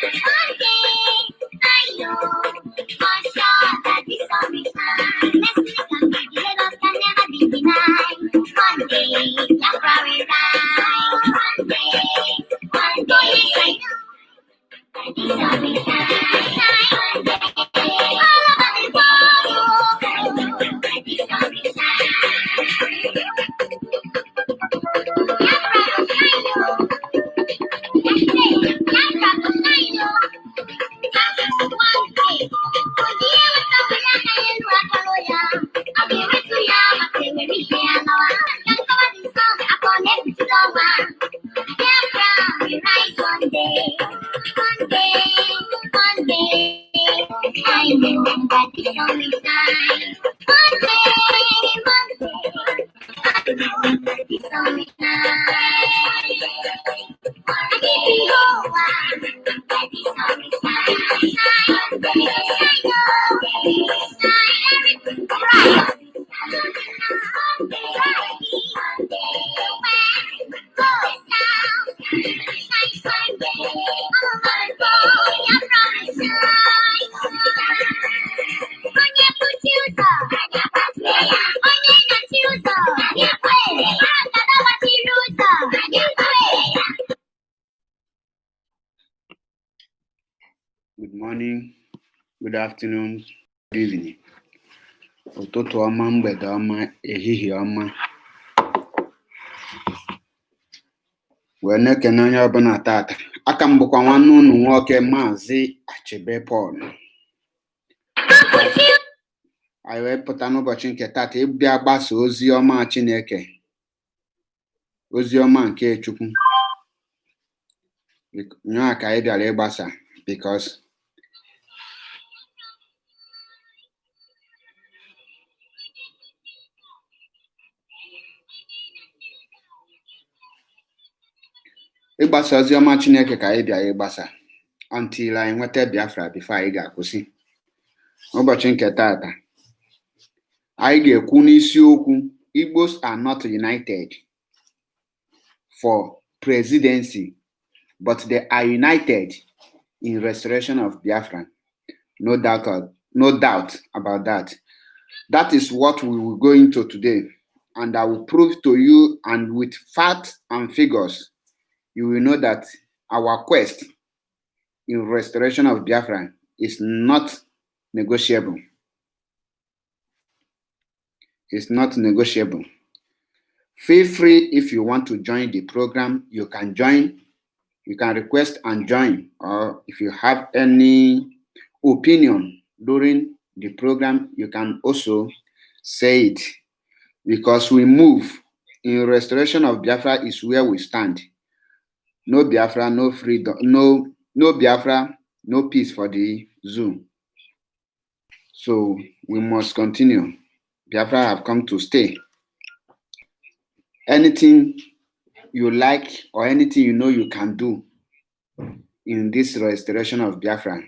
One day, I know for sure that this song is mine. Mexican beauty, Lagos can never be denied. One day, Biafra will rise. One day, I know. This song is mine. One day, all over the world, I know that this song is mine. Biafra will shine, I know that this song is mine. One day, I know that this song is mine. I give you all that this song is mine. I know it's mine. Right. Good morning, good afternoon, good evening. Ụtụtụ ọma, mgbede ọma, ehihie ọma. Wee na-ekene onye ọbụla tata. Aka m bụkwa nwanne unu nwoke Maazị Achebe Paul. Anyị wee pụta n'ụbọchị nke tata ịbịa gbasa ozi ọma Chineke, ozi ọma nke Chukwu. Nyaa ka anyị bịara ịgbasa because ịgbasa ozi ọma Chineke ka anyị bịara ịgbasa until anyị nweta Biafra before anyị ga-akwụsị. Ụbọchị nke tata anyị ga-ekwu n'isiokwu Igbos are not united for presidency, but they are united in restoration of Biafra. No doubt about that. That is what we will go into today, and I will prove to you, and with facts and figures, you will know that our quest in restoration of Biafra is not negotiable. It's not negotiable. Feel free, if you want to join the program, you can join. You can request and join, or if you have any opinion during the program, you can also say it, because we move in restoration of Biafra is where we stand. No Biafra, no freedom, no Biafra, no peace for the zoo. So we must continue. Biafra have come to stay. Anything you like or anything you know you can do in this restoration of Biafra,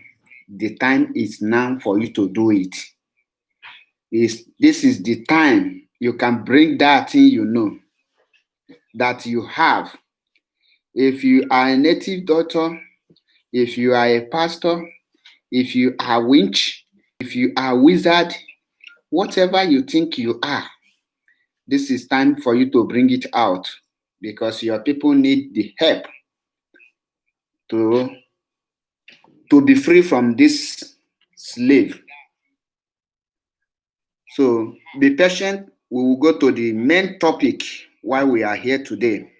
the time is now for you to do it. This is the time you can bring that thing you know, that you have. If you are a native doctor, if you are a pastor, if you are a witch, if you are a wizard, whatever you think you are, this is time for you to bring it out, because your people need the help to be free from this slave. So be patient. We will go to the main topic why we are here today.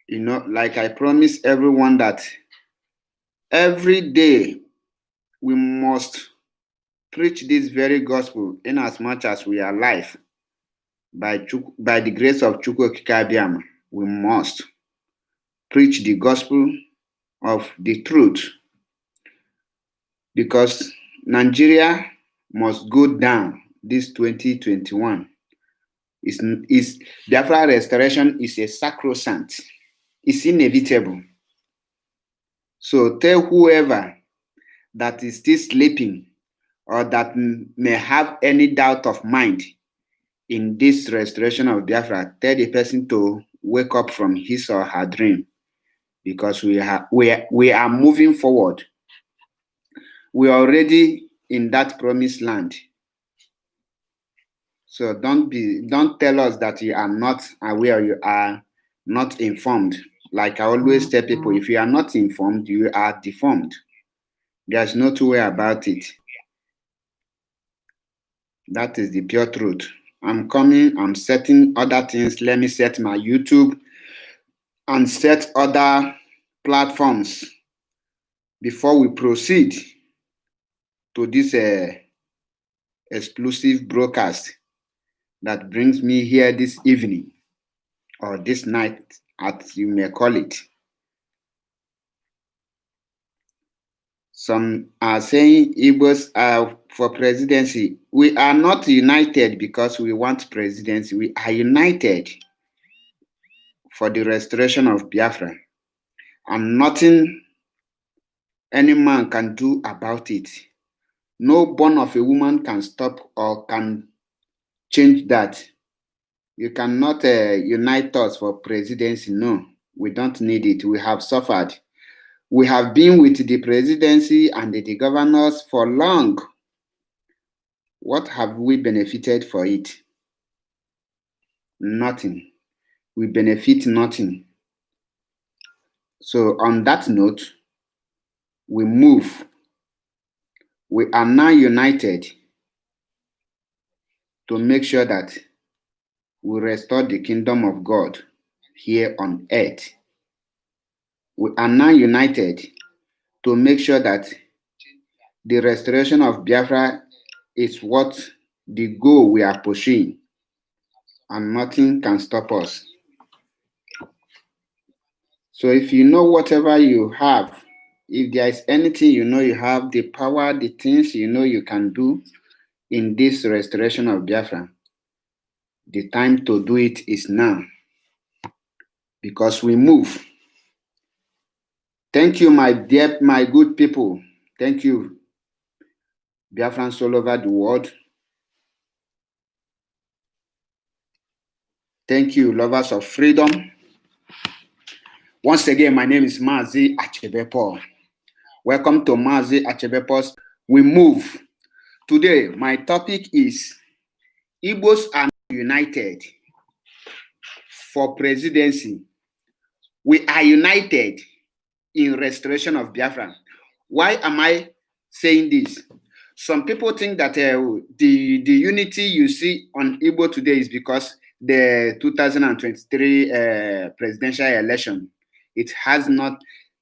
You know, like I promised everyone that every day we must preach this very gospel in as much as we are alive. By the grace of Chukwu Okike Abiama, we must preach the gospel of the truth, because Nigeria must go down this 2021. Is Biafra restoration is a sacrosanct. It's inevitable. So tell whoever that is still sleeping or that may have any doubt of mind in this restoration of Biafra, tell the person to wake up from his or her dream, because we are moving forward. We are already in that promised land. So don't tell us that you are not aware, you are not informed. Like I always tell people, if you are not informed, you are deformed. There's no two way about it. That is the pure truth. I'm setting other things. Let me set my YouTube and set other platforms before we proceed to this exclusive broadcast that brings me here this evening, or this night, as you may call it. Some are saying Igbos are for presidency. We are not united because we want presidency. We are united for the restoration of Biafra. And nothing any man can do about it. No born of a woman can stop or can change that. You cannot unite us for presidency. No, we don't need it. We have suffered. We have been with the presidency and the governors for long. What have we benefited for it? Nothing. We benefit nothing. So on that note, we move. We are now united to make sure that we restore the kingdom of God here on earth. We are now united to make sure that the restoration of Biafra is what the goal we are pursuing, and nothing can stop us. So if you know whatever you have, if there is anything you know you have, the power, the things you know you can do in this restoration of Biafra, the time to do it is now, because we move. Thank you, my good people. Thank you, Biafrans all over the world. Thank you, lovers of freedom. Once again, my name is Mazi Achebepo. Welcome to Mazi Achebepo's We Move. Today, my topic is Igbos are united for presidency. We are united in restoration of Biafra. Why am I saying this? Some people think that the unity you see on Igbo today is because the 2023 presidential election.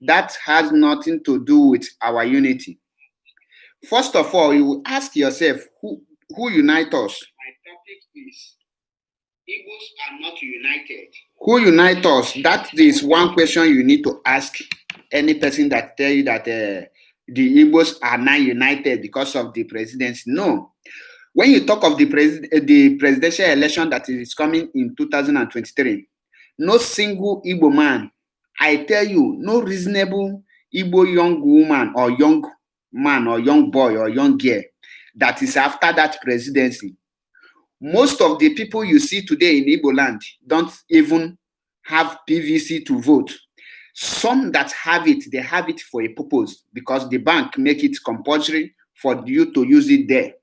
That has nothing to do with our unity. First of all, you ask yourself, who unite us? My topic is Igbos are not united. Who unite us? That is one question you need to ask any person that tell you that the Igbos are not united because of the presidency. No. When you talk of the presidential election that is coming in 2023, no single Igbo man, I tell you, no reasonable Igbo young woman or young man or young boy or young girl that is after that presidency. Most of the people you see today in Igbo land don't even have PVC to vote. Some that have it, they have it for a purpose because the bank make it compulsory for you to use it there.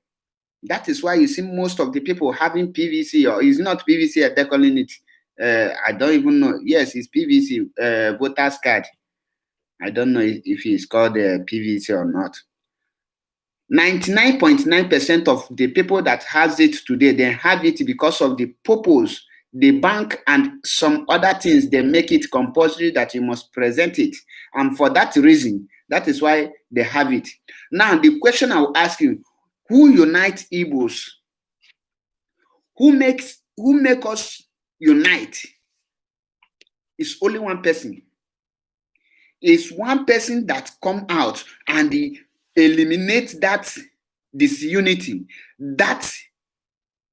That is why you see most of the people having PVC, or is not PVC, they're calling it. I don't even know. Yes, it's PVC, voter's card. I don't know if it's called PVC or not. 99.9% of the people that has it today, they have it because of the purpose. The bank and some other things, they make it compulsory that you must present it. And for that reason, that is why they have it. Now, the question I will ask you, who unites Igbos? Who make us unite? It's only one person. It's one person that come out and eliminate that disunity, that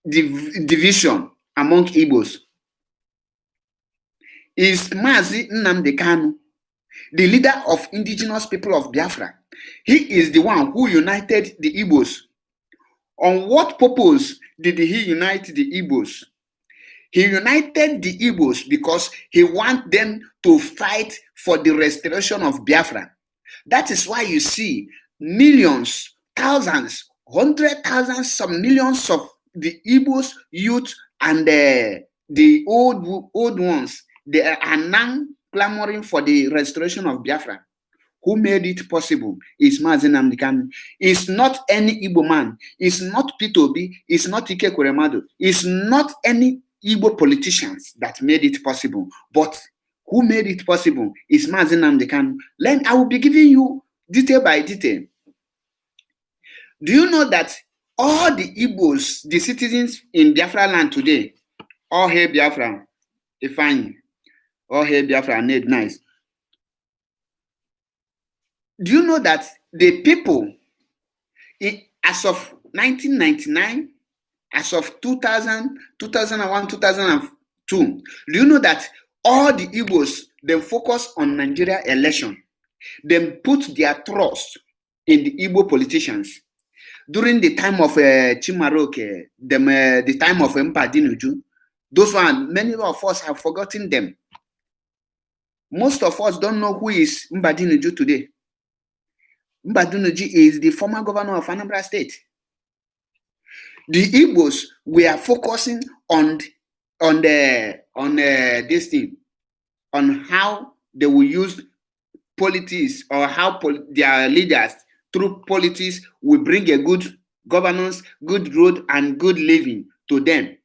division among Igbos. Is Mazi Nnamdi Kanu, the leader of indigenous people of Biafra. He is the one who united the Igbos. On what purpose did he unite the Igbos? He united the Igbos because he wants them to fight for the restoration of Biafra. That is why you see millions, thousands, 100,000, some millions of the Igbos youth and the old ones, they are now clamoring for the restoration of Biafra. Who made it possible is Mazi Nnamdi Kanu. It's not any Igbo man. It's not Peter Obi. It's not Ike Kuremadu. It's not any Igbo politicians that made it possible. But who made it possible is Mazi Nnamdi Kanu. I will be giving you detail by detail. Do you know that all the Igbos, the citizens in Biafra land today, all hail Biafra, Ifeanyi, all hail Biafra, Ned Nice. Do you know that the people, as of 1999, as of 2000, 2001, 2002, do you know that all the Igbos, they focus on Nigeria election? They put their trust in the Igbo politicians. During the time of Chimaroke, the time of Mpadiniju, those one, many of us have forgotten them. Most of us don't know who is Mpadiniju today. Mbadunuji is the former governor of Anambra State. The Igbos were focusing on this thing, on how they will use politics, or how their leaders through politics will bring a good governance, good road, and good living to them.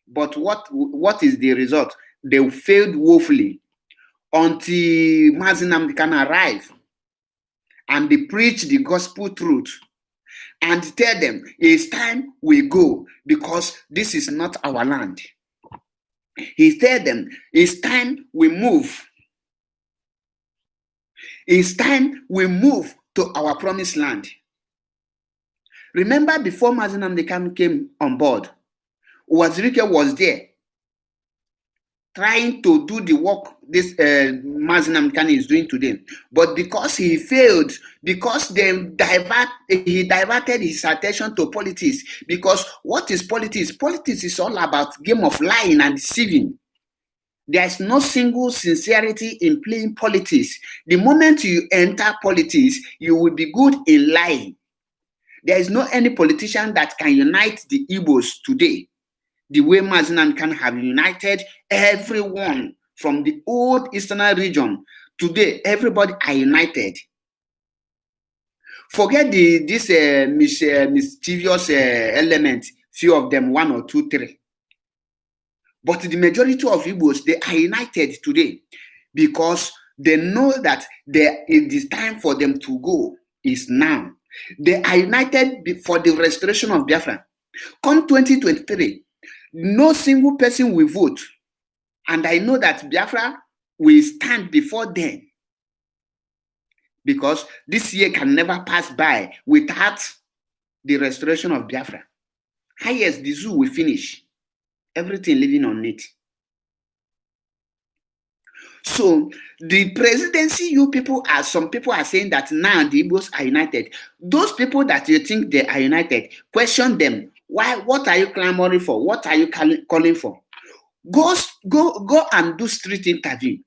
But what is the result? They failed woefully until Mazi Nnamdi Kanu arrived. And they preach the gospel truth and tell them it's time we go because this is not our land. He tell them it's time we move. It's time we move to our promised land. Remember, before Mazi Nnamdi Kanu came on board, Wazirike was there trying to do the work this Mazi Nnamdi Kanu is doing today. But because he failed, because he diverted his attention to politics. Because what is politics? Politics is all about game of lying and deceiving. There is no single sincerity in playing politics. The moment you enter politics, you will be good in lying. There is no any politician that can unite the Igbos today the way Mazi Nnamdi Kanu have united everyone from the old eastern region. Today, everybody are united. Forget this mischievous element, few of them, 1 or 2, 3. But the majority of Igbos, they are united today because they know that it is time for them to go is now. They are united for the restoration of Biafra. Come 2023, no single person will vote. And I know that Biafra will stand before them. Because this year can never pass by without the restoration of Biafra. Highest, the zoo will finish. Everything living on it. So the presidency, some people are saying that now the Igbos are united. Those people that you think they are united, question them. Why? What are you clamoring for? What are you calling for? Go and do street interview.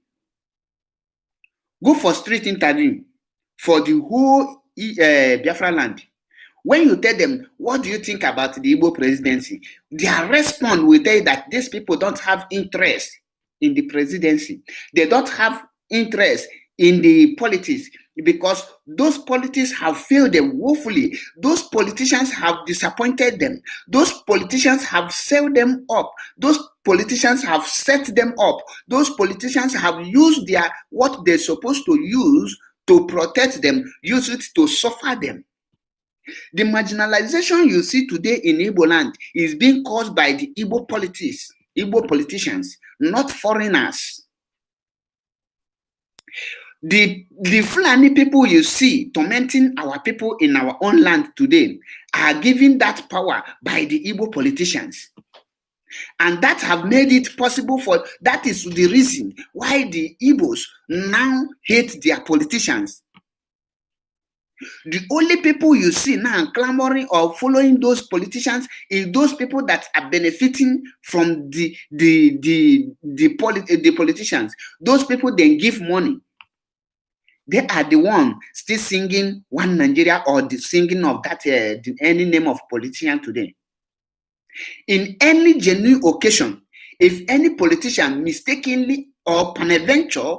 Go for street interview for the whole Biafra land. When you tell them, what do you think about the Igbo presidency? Their response will tell you that these people don't have interest in the presidency. They don't have interest in the politics because those politics have failed them woefully. Those politicians have disappointed them. Those politicians have sold them up. Those politicians have set them up. Those politicians have used what they're supposed to use to protect them, use it to suffer them. The marginalization you see today in Igbo land is being caused by the Igbo politicians, not foreigners. The Fulani people you see tormenting our people in our own land today are given that power by the Igbo politicians. And that have made it possible that is the reason why the Igbos now hate their politicians. The only people you see now clamoring or following those politicians is those people that are benefiting from the politicians. Those people then give money. They are the one still singing One Nigeria or the singing of that any name of politician today. In any genuine occasion, if any politician mistakenly or peradventure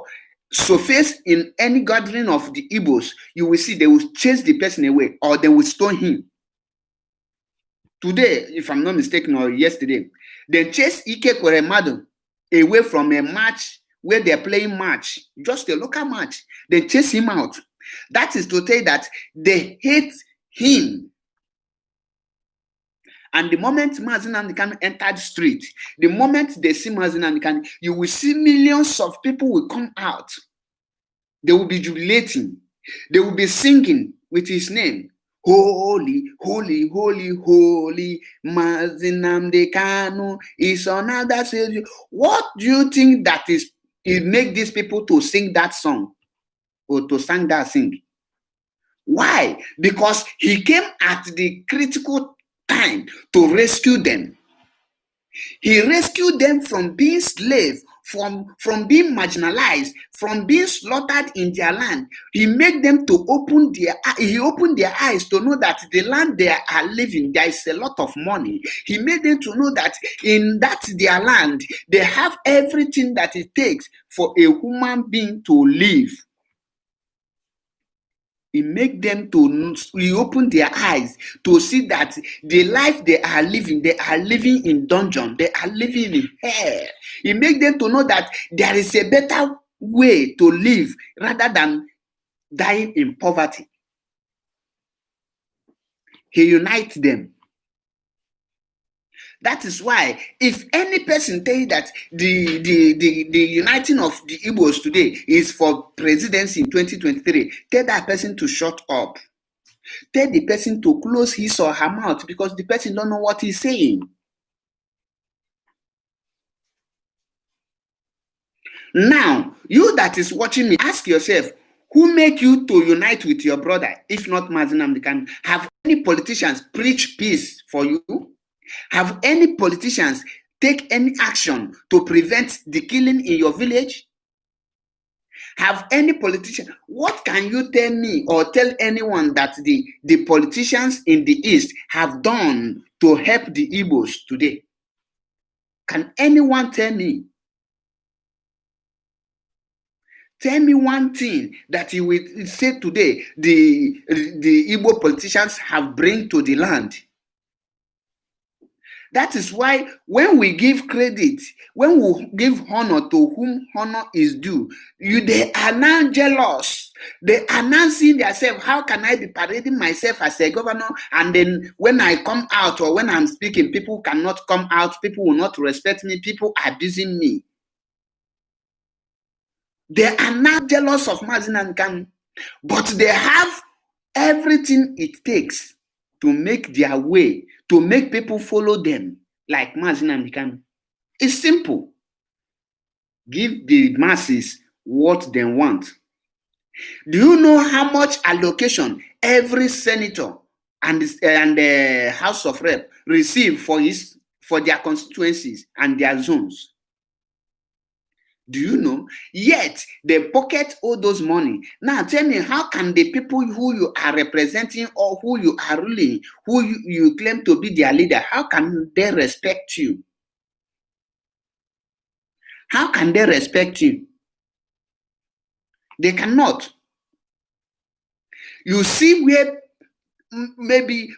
surface in any gathering of the Igbos, you will see they will chase the person away or they will stone him. Today, if I'm not mistaken, or yesterday, they chased Ike Kweremadu away from a match where they're playing match, just a local match. They chase him out. That is to say that they hate him. And the moment Mazi Nnamdi Kanu entered the street, the moment they see Mazi Nnamdi Kanu, you will see millions of people will come out. They will be jubilating. They will be singing with his name. Holy, holy, holy, holy, Mazi Nnamdi Kanu is another savior. What do you think that it make these people to sing that song or to sing that sing? Why? Because he came at the critical time to rescue them. He rescued them from being slaves, from being marginalized, from being slaughtered in their land. He made them to opened their eyes to know that the land they are living, there is a lot of money. He made them to know that in that their land, they have everything that it takes for a human being to live. He make them he opened their eyes to see that the life they are living in dungeon, they are living in hell. He make them to know that there is a better way to live rather than dying in poverty. He unites them. That is why, if any person tell you that the uniting of the Igbos today is for presidency in 2023, tell that person to shut up. Tell the person to close his or her mouth because the person don't know what he's saying. Now, you that is watching me, ask yourself, who make you to unite with your brother, if not Mazi Nnamdi Kanu? Have any politicians preach peace for you? Have any politicians take any action to prevent the killing in your village? Have any politician, what can you tell me or tell anyone that the politicians in the East have done to help the Igbos today? Can anyone tell me? Tell me one thing that you will say today the Igbo politicians have bring to the land. That is why when we give credit, when we give honor to whom honor is due, they are now jealous. They are now seeing themselves, how can I be parading myself as a governor? And then when I come out or when I'm speaking, people cannot come out, people will not respect me, people are abusing me. They are now jealous of Mazi Nnamdi Kanu, but they have everything it takes to make their way, to make people follow them like Mazi Nnamdi Kanu. It's simple. Give the masses what they want. Do you know how much allocation every senator and the House of Rep receive for their constituencies and their zones? Do you know? Yet they pocket all those money. Now tell me, how can the people who you are representing or who you are ruling, who you claim to be their leader, how can they respect you? How can they respect you? They cannot. You see where maybe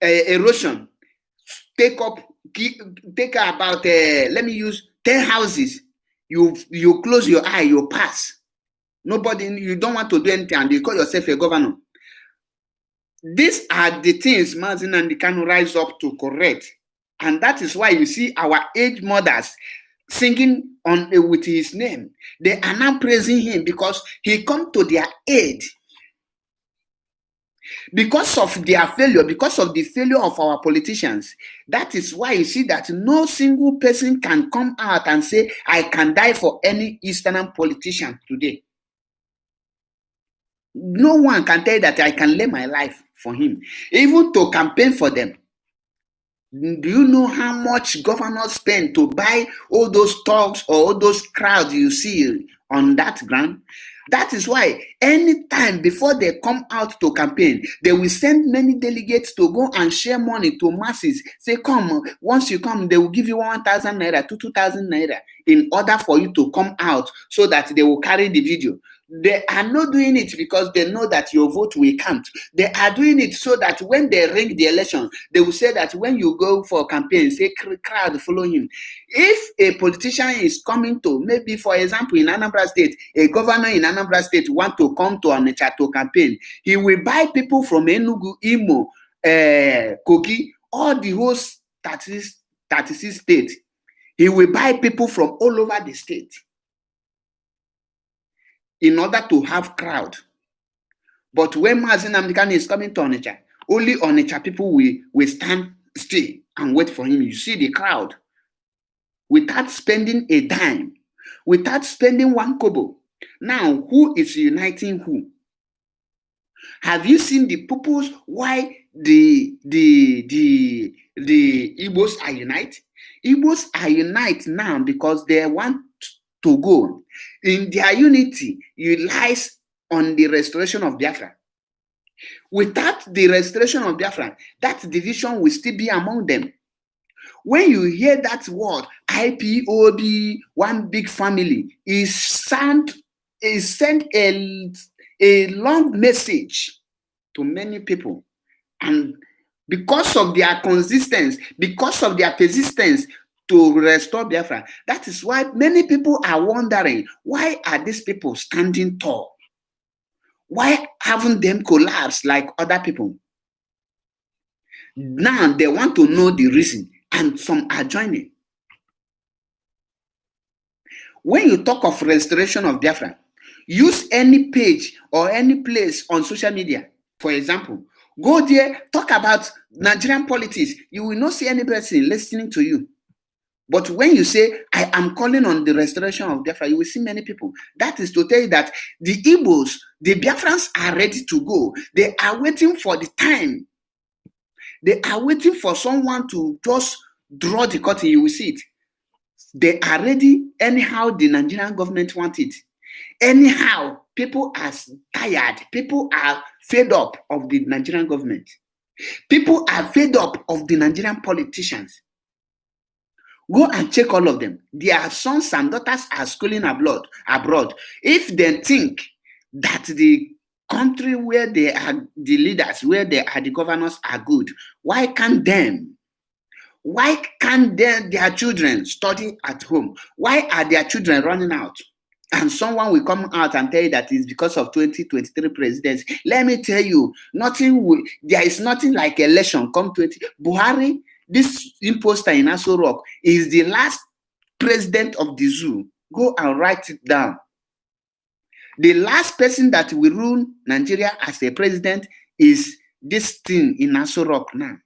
erosion take about let me use 10 houses. You close your eye, you pass. Nobody, you don't want to do anything, and you call yourself a governor. These are the things Mazi Nnamdi Kanu rise up to correct, and that is why you see our aged mothers singing on with his name. They are now praising him because he come to their aid. Because of their failure, because of the failure of our politicians, that is why you see that no single person can come out and say, I can die for any Eastern politician today. No one can tell you that I can lay my life for him, even to campaign for them. Do you know how much governors spend to buy all those talks or all those crowds you see on that ground. That is why anytime before they come out to campaign, they will send many delegates to go and share money to masses. Say, come, once you come, they will give you 1,000 naira to 2,000 naira in order for you to come out so that they will carry the video. They are not doing it because they know that your vote will count. They are doing it so that when they ring the election, they will say that when you go for campaign, say crowd follow him. If a politician is coming to, maybe for example in Anambra State, a governor in Anambra State want to come to Onitsha to campaign, he will buy people from Enugu, Imo, Kogi, all the whole 36 states. He will buy people from all over the state in order to have crowd. But when Mazi Nnamdi Kanu is coming to Onitsha, only Onitsha people will stand still and wait for him. You see the crowd without spending a dime, without spending one kobo. Now, who is uniting who? Have you seen the purpose why the Igbos are unite? Igbos are unite now because they want to go. In their unity, lies on the restoration of Biafra. Without the restoration of Biafra, that division will still be among them. When you hear that word, IPOB, one big family, is sent a long message to many people. And because of their consistency, because of their persistence to restore Biafra, that is why many people are wondering, why are these people standing tall? Why haven't them collapsed like other people? Now they want to know the reason, and some are joining. When you talk of restoration of Biafra, use any page or any place on social media. For example, go there, talk about Nigerian politics. You will not see any person listening to you. But when you say, I am calling on the restoration of Biafra, you will see many people. That is to tell you that the Igbos, the Biafrans are ready to go. They are waiting for the time. They are waiting for someone to just draw the curtain. You will see it. They are ready anyhow the Nigerian government wants it. Anyhow, people are tired. People are fed up of the Nigerian government. People are fed up of the Nigerian politicians. Go and check all of them. Their sons and daughters are schooling abroad. If they think that the country where they are the leaders, where they are the governors are good, why can't their children study at home? Why are their children running out? And someone will come out and tell you that it's because of 2023 presidency. Let me tell you, there is nothing like election come 20. Buhari, this imposter in Aso Rock, is the last president of the zoo. Go and write it down. The last person that will rule Nigeria as a president is this thing in Aso Rock now.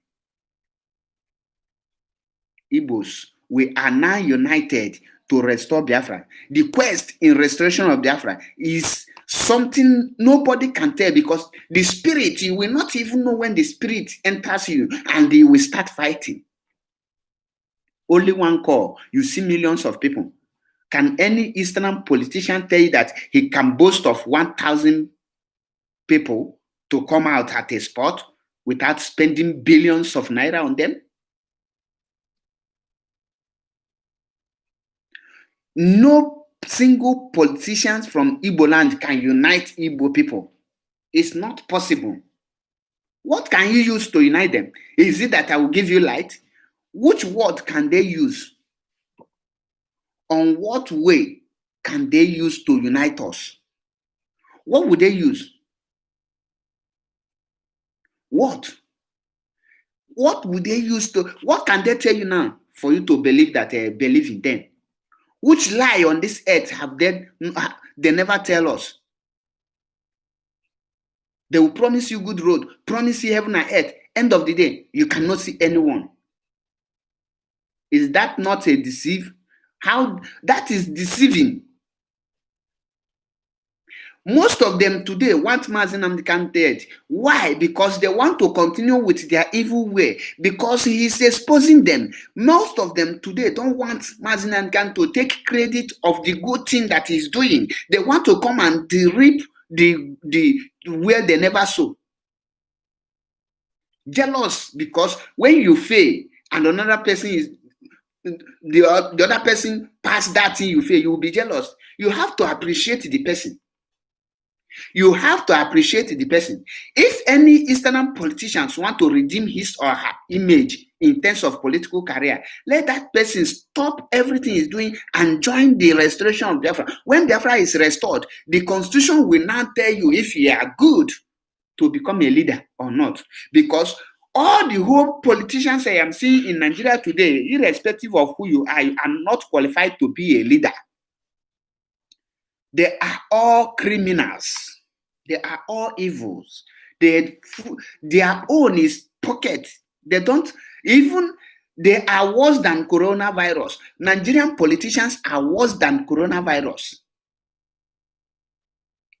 Igbos, we are now united to restore Biafra. The quest in restoration of Biafra is something nobody can tell, because the spirit, you will not even know when the spirit enters you and you will start fighting. Only one call, you see millions of people. Can any Eastern politician tell you that he can boast of 1,000 people to come out at a spot without spending billions of naira on them? No single politician from Igbo land can unite Igbo people. It's not possible. What can you use to unite them? Is it that I will give you light? Which word can they use? On what way can they use to unite us? What would they use? What? What would they use to? What can they tell you now for you to believe that they believe in them? Which lie on this earth have they never tell us? They will promise you good road, promise you heaven and earth. End of the day, you cannot see anyone. Is that not a deceive? How that is deceiving? Most of them today want Mazi Nnamdi Kanu dead. Why? Because they want to continue with their evil way. Because he is exposing them. Most of them today don't want Mazi Nnamdi Kanu to take credit of the good thing that he's doing. They want to come and reap the where they never sow. Jealous because when you fail and another person is the other person pass that thing you fail, you will be jealous. You have to appreciate the person. You have to appreciate the person. If any Eastern politicians want to redeem his or her image in terms of political career, let that person stop everything he's doing and join the restoration of Biafra. When Biafra is restored, the constitution will now tell you if you are good to become a leader or not. Because all the whole politicians I am seeing in Nigeria today, irrespective of who you are not qualified to be a leader. They are all criminals. They are all evils. Their own is pocket. They are worse than coronavirus. Nigerian politicians are worse than coronavirus.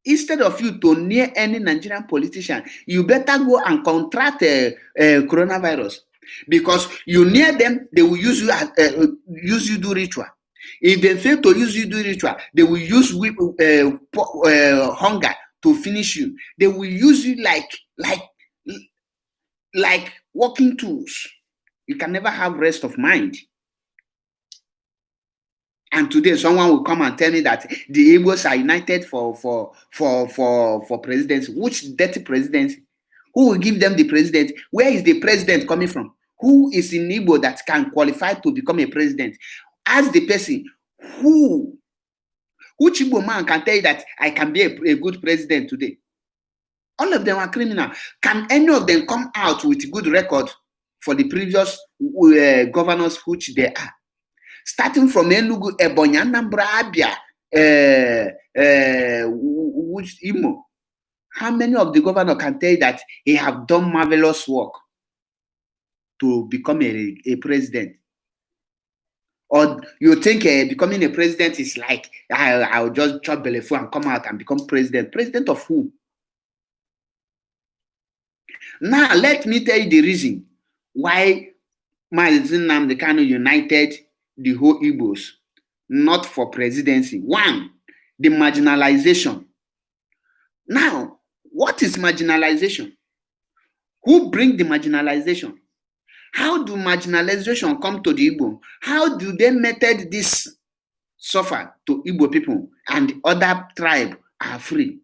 Instead of you to near any Nigerian politician, you better go and contract coronavirus. Because you near them, they will use you do ritual. If they fail to use you do ritual, they will use hunger to finish you. They will use you like walking tools. You can never have rest of mind. And today, someone will come and tell me that the Igbos are united for presidency. Which dirty presidency? Who will give them the president? Where is the president coming from? Who is in Igbo that can qualify to become a president? Ask the person which Igbo man can tell you that I can be a good president today? All of them are criminal. Can any of them come out with good record for the previous governors which they are? Starting from Enugu, Ebonyi, Anambra, Abia, Imo. How many of the governors can tell you that he have done marvelous work to become a president? Or you think becoming a president is like, I'll just chop belleful and come out and become president? President of who? Now, let me tell you the reason why Mazi Nnamdi Kanu united the whole Igbos, not for presidency. One, the marginalization. Now, what is marginalization? Who bring the marginalization? How do marginalization come to the Igbo? How do they meted this suffer to Igbo people and other tribe are free?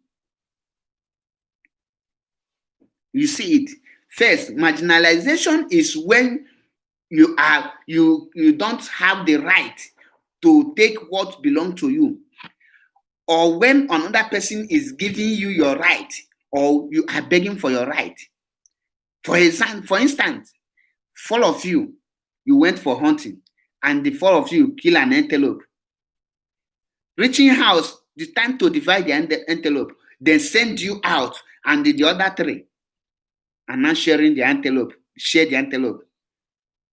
You see it. First, marginalization is when you don't have the right to take what belongs to you, or when another person is giving you your right, or you are begging for your right. For instance, 4 of you went for hunting, and the 4 of you kill an antelope. Reaching house, the time to divide the antelope, they send you out, and the other 3 are not sharing the antelope, share the antelope.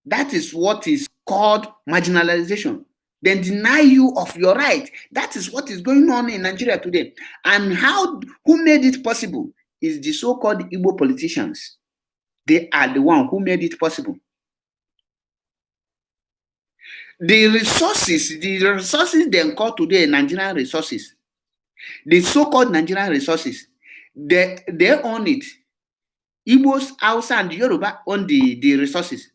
That is what is called marginalization. Then deny you of your right. That is what is going on in Nigeria today. And who made it possible is the so-called Igbo politicians. They are the one who made it possible. The resources they call today Nigerian resources, the so-called Nigerian resources, they own it. Igbos, Hausa, and Yoruba own the resources.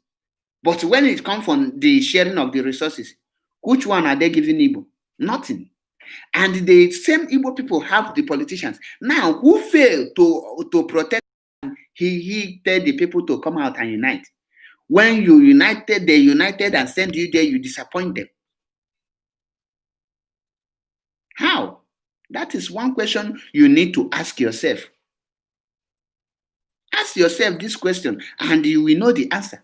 But when it comes from the sharing of the resources, which one are they giving Igbo? Nothing. And the same Igbo people have the politicians. Now, who failed to protect? He tell the people to come out and unite. When you united, they united and send you there, you disappoint them. How? That is one question you need to ask yourself. Ask yourself this question and you will know the answer.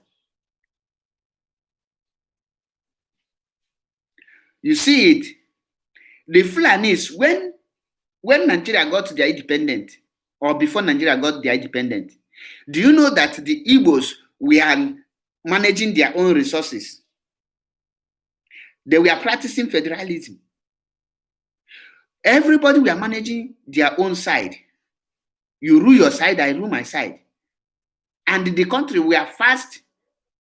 You see it. The Fulanis, when Nigeria got their independent, or before Nigeria got their independent, do you know that the Igbos were managing their own resources? They were practicing federalism. Everybody were managing their own side. You rule your side, I rule my side. And the country were fast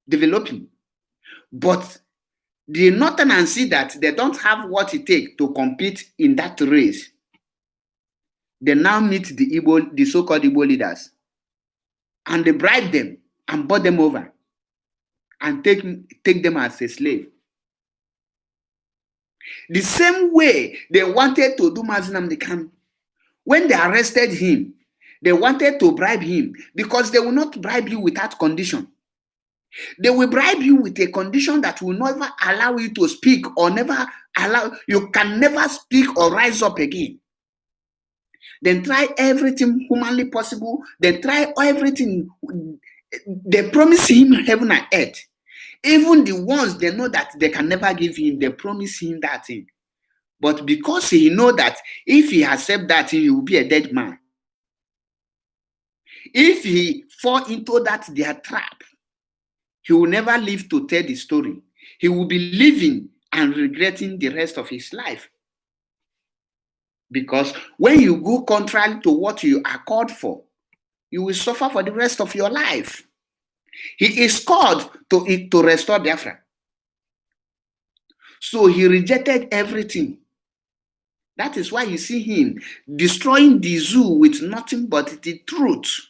developing. But the Northerners see that they don't have what it takes to compete in that race. They now meet the so-called Igbo leaders, and they bribe them and bought them over and take them as a slave. The same way they wanted to do Mazi Nnamdi Kanu. When they arrested him, they wanted to bribe him, because they will not bribe you without condition. They will bribe you with a condition that will never allow you to speak, or you can never speak or rise up again. Then try everything humanly possible. They try everything. They promise him heaven and earth. Even the ones they know that they can never give him, they promise him that thing. But because he know that if he accept that thing, he will be a dead man. If he fall into their trap, he will never live to tell the story. He will be living and regretting the rest of his life. Because when you go contrary to what you are called for, you will suffer for the rest of your life. He is called to restore Biafra. So he rejected everything. That is why you see him destroying the zoo with nothing but the truth.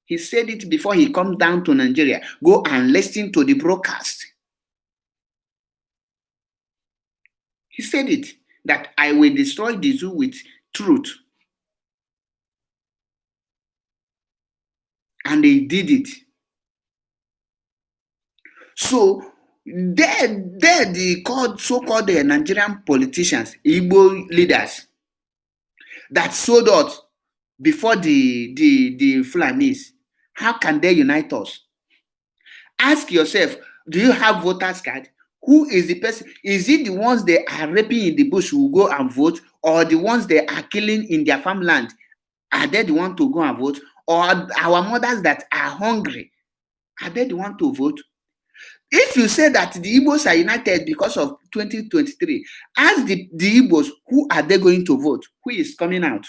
He said it before he come down to Nigeria. Go and listen to the broadcast. He said it, that I will destroy the zoo with truth. And they did it. So the so-called Nigerian politicians, Igbo leaders, that sold out before the Fulanis, how can they unite us? Ask yourself, do you have voters card? Who is the person? Is it the ones they are raping in the bush who go and vote, or the ones they are killing in their farmland? Are they the ones to go and vote? Or our mothers that are hungry, are they the ones to vote? If you say that the Igbos are united because of 2023, ask the Igbos, who are they going to vote? Who is coming out?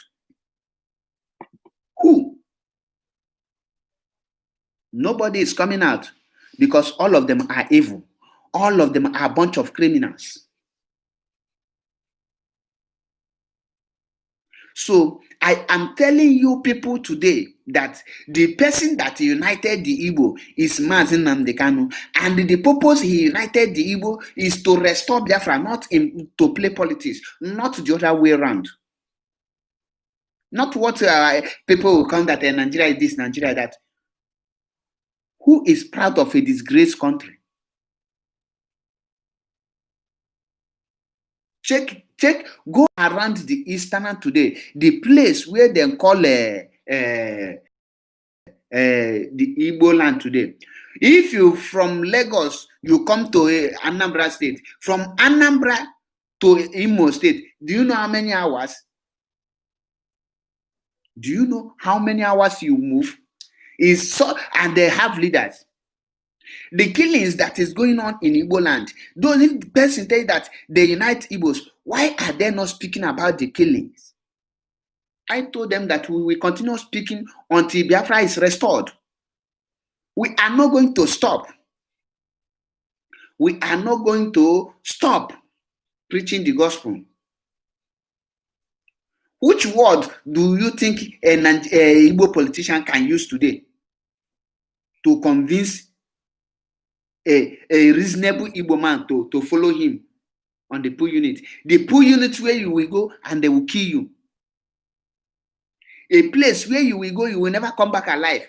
Who? Nobody is coming out, because all of them are evil. All of them are a bunch of criminals. So I am telling you people today that the person that united the Igbo is Mazi Nnamdi Kanu, and the purpose he united the Igbo is to restore Biafra, not to play politics, not the other way around. Not what people will come that Nigeria is this, Nigeria that. Who is proud of a disgraced country? Check, go around the Eastern today, the place where they call the Igbo land today. If you from Lagos, you come to Anambra State, from Anambra to Imo State, do you know how many hours? Do you know how many hours you move? And they have leaders. The killings that is going on in Igbo land, those person tell that they unite Igbos, why are they not speaking about the killings? I told them that we will continue speaking until Biafra is restored. We are not going to stop. We are not going to stop preaching the gospel. Which word do you think an Igbo politician can use today to convince a reasonable Igbo man to follow him on the poor unit? The poor unit where you will go and they will kill you. A place where you will go, you will never come back alive.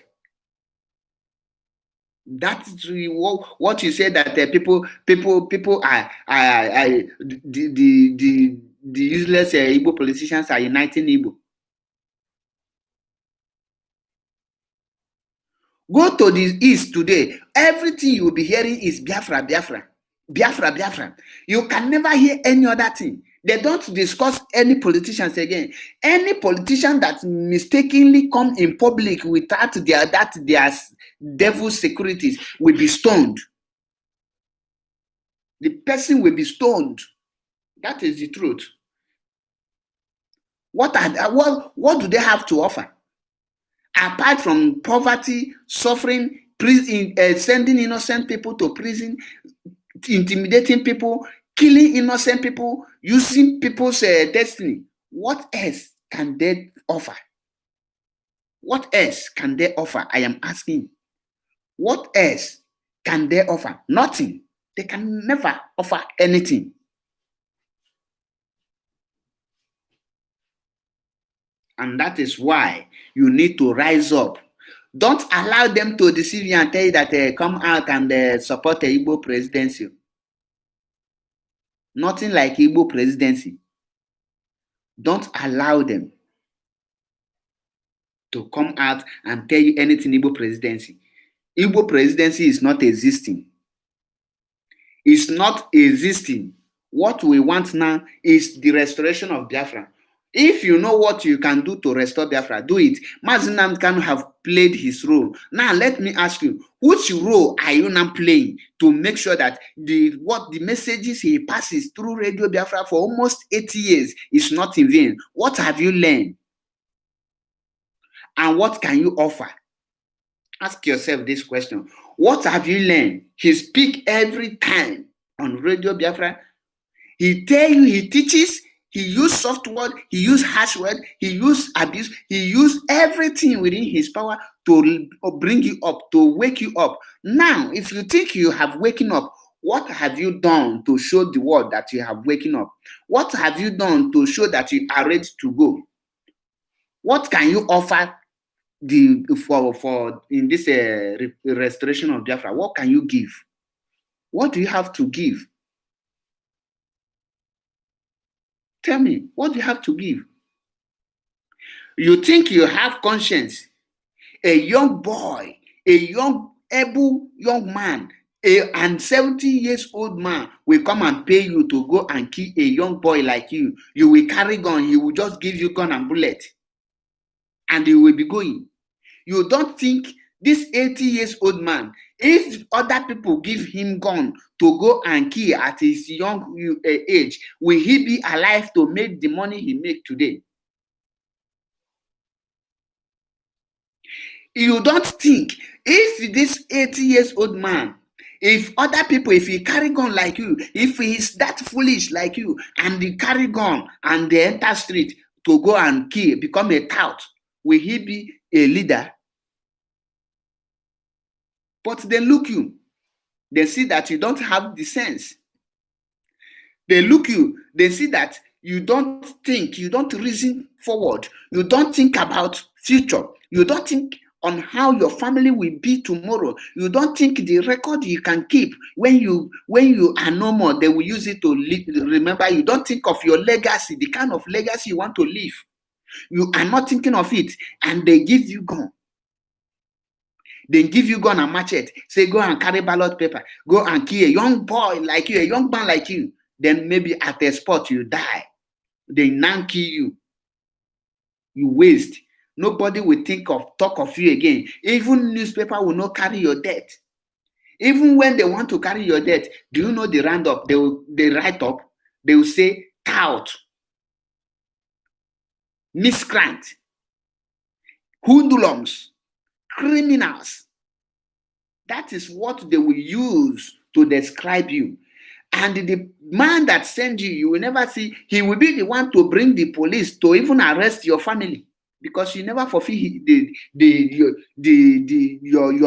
That's what you say, that people are the useless Igbo politicians are uniting Igbo. Go to the east today, everything you will be hearing is Biafra, Biafra, Biafra, Biafra. You can never hear any other thing. They don't discuss any politicians again. Any politician that mistakenly come in public without their devil securities will be stoned. The person will be stoned. That is the truth. What do they have to offer? Apart from poverty, suffering, sending innocent people to prison, intimidating people, killing innocent people, using people's destiny. What else can they offer? What else can they offer? I am asking. What else can they offer? Nothing. They can never offer anything. And that is why you need to rise up. Don't allow them to deceive you and tell you that they come out and support the Igbo presidency. Nothing like Igbo presidency. Don't allow them to come out and tell you anything Igbo presidency. Igbo presidency is not existing. It's not existing. What we want now is the restoration of Biafra. If you know what you can do to restore Biafra, do it. Mazi Nnamdi Kanu have played his role. Now let me ask you, which role are you now playing to make sure that the messages he passes through Radio Biafra for almost 80 years is not in vain? What have you learned? And what can you offer? Ask yourself this question. What have you learned? He speaks every time on Radio Biafra. He tells you, he teaches, he used soft word, he used harsh word, he used abuse, he used everything within his power to bring you up, to wake you up. Now, if you think you have waken up, what have you done to show the world that you have waken up? What have you done to show that you are ready to go? What can you offer for in this restoration of Biafra? What can you give? What do you have to give? Tell me, what do you have to give? You think you have conscience? A young boy, a young, able young man, and 70 years old man will come and pay you to go and kill a young boy like you. You will carry gun, he will just give you gun and bullet. And you will be going. You don't think this 80 years old man, if other people give him gun to go and kill at his young age, will he be alive to make the money he make today? You don't think if this 80 years old man, if other people, if he carry gun like you, if he's that foolish like you, and he carry gun and they enter street to go and kill, become a tout, will he be a leader? But they look you, they see that you don't have the sense. They look you, they see that you don't think, you don't reason forward, you don't think about future, you don't think on how your family will be tomorrow, you don't think the record you can keep when you are no more, they will use it to remember. You don't think of your legacy, the kind of legacy you want to leave. You are not thinking of it, and they give you gun. They give you gun and machete, say go and carry ballot paper, go and kill a young boy like you, a young man like you. Then maybe at a spot you die. They now kill you. You waste. Nobody will talk of you again. Even newspaper will not carry your death. Even when they want to carry your death, do you know the roundup? They write up. They will say tout, miscreant, hoodlums, criminals. That is what they will use to describe you. And the man that sends you, you will never see, he will be the one to bring the police to even arrest your family, because you never fulfill your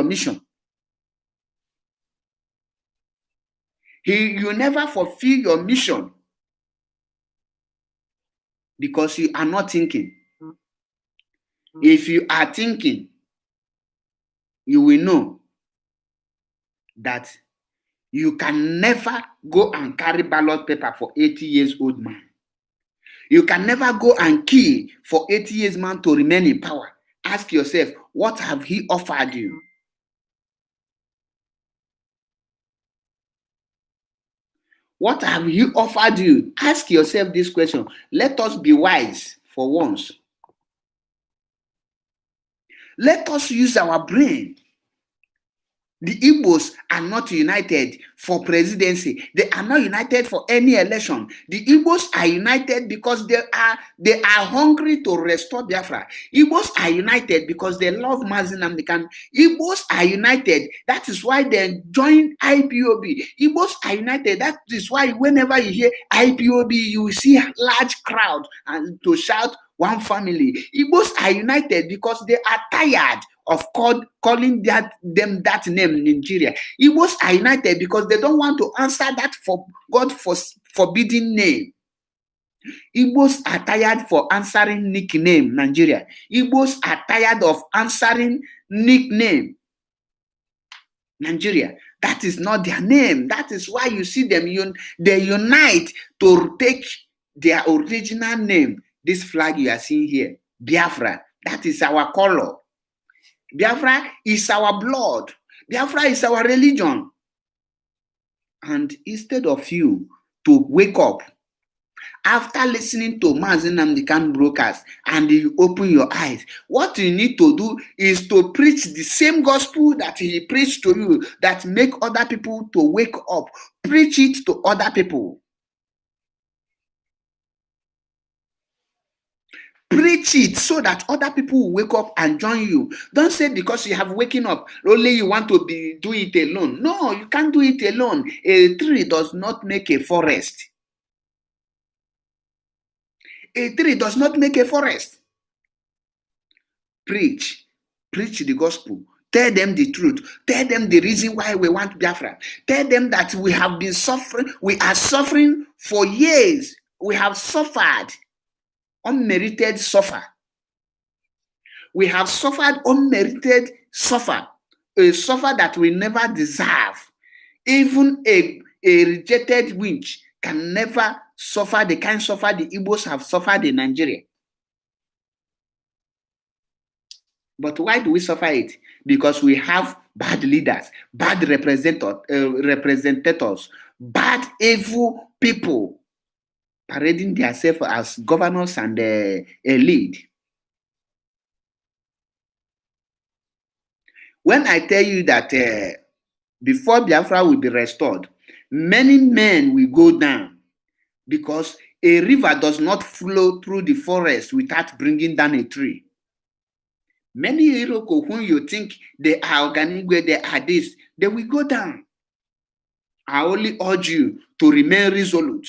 mission. You never fulfill your mission because you are not thinking. If you are thinking, you will know that you can never go and carry ballot paper for 80 years old man. You can never go and kill for 80 years man to remain in power. Ask yourself, what have he offered you? What have he offered you? Ask yourself this question. Let us be wise for once. Let us use our brain. The Igbos are not united for presidency. They are not united for any election. The Igbos are united because they are hungry to restore Biafra. Igbos are united because they love Mazi Nnamdi Kanu. Igbos are united. That is why they joined IPOB. Igbos are united. That is why whenever you hear IPOB, you see a large crowd and to shout one family. Igbos are united because they are tired of calling them that name in Nigeria. Igbos are united because they don't want to answer that for God forbidden name. Igbos are tired for answering nickname Nigeria. Igbos are tired of answering nickname Nigeria. That is not their name. That is why you see them they unite to take their original name. This flag you are seeing here, Biafra. That is our color. Biafra is our blood. Biafra is our religion. And instead of you to wake up after listening to Mazi Nnamdi Kanu broadcast and you open your eyes, what you need to do is to preach the same gospel that he preached to you, that make other people to wake up. Preach it to other people. Preach it so that other people will wake up and join you. Don't say because you have waken up, only you want to do it alone. No, you can't do it alone. A tree does not make a forest. A tree does not make a forest. Preach the gospel. Tell them the truth. Tell them the reason why we want Biafra. Tell them that we have been suffering. We are suffering for years. We have suffered. Unmerited suffer. We have suffered unmerited suffer, a suffer that we never deserve. Even a rejected witch can never suffer the kind of suffer the Igbos have suffered in Nigeria. But why do we suffer it? Because we have bad leaders, bad representatives, bad evil people parading themselves as governors and a lead. When I tell you that before Biafra will be restored, many men will go down because a river does not flow through the forest without bringing down a tree. Many Iroko, whom you think they are Oganigwe, they are this, they will go down. I only urge you to remain resolute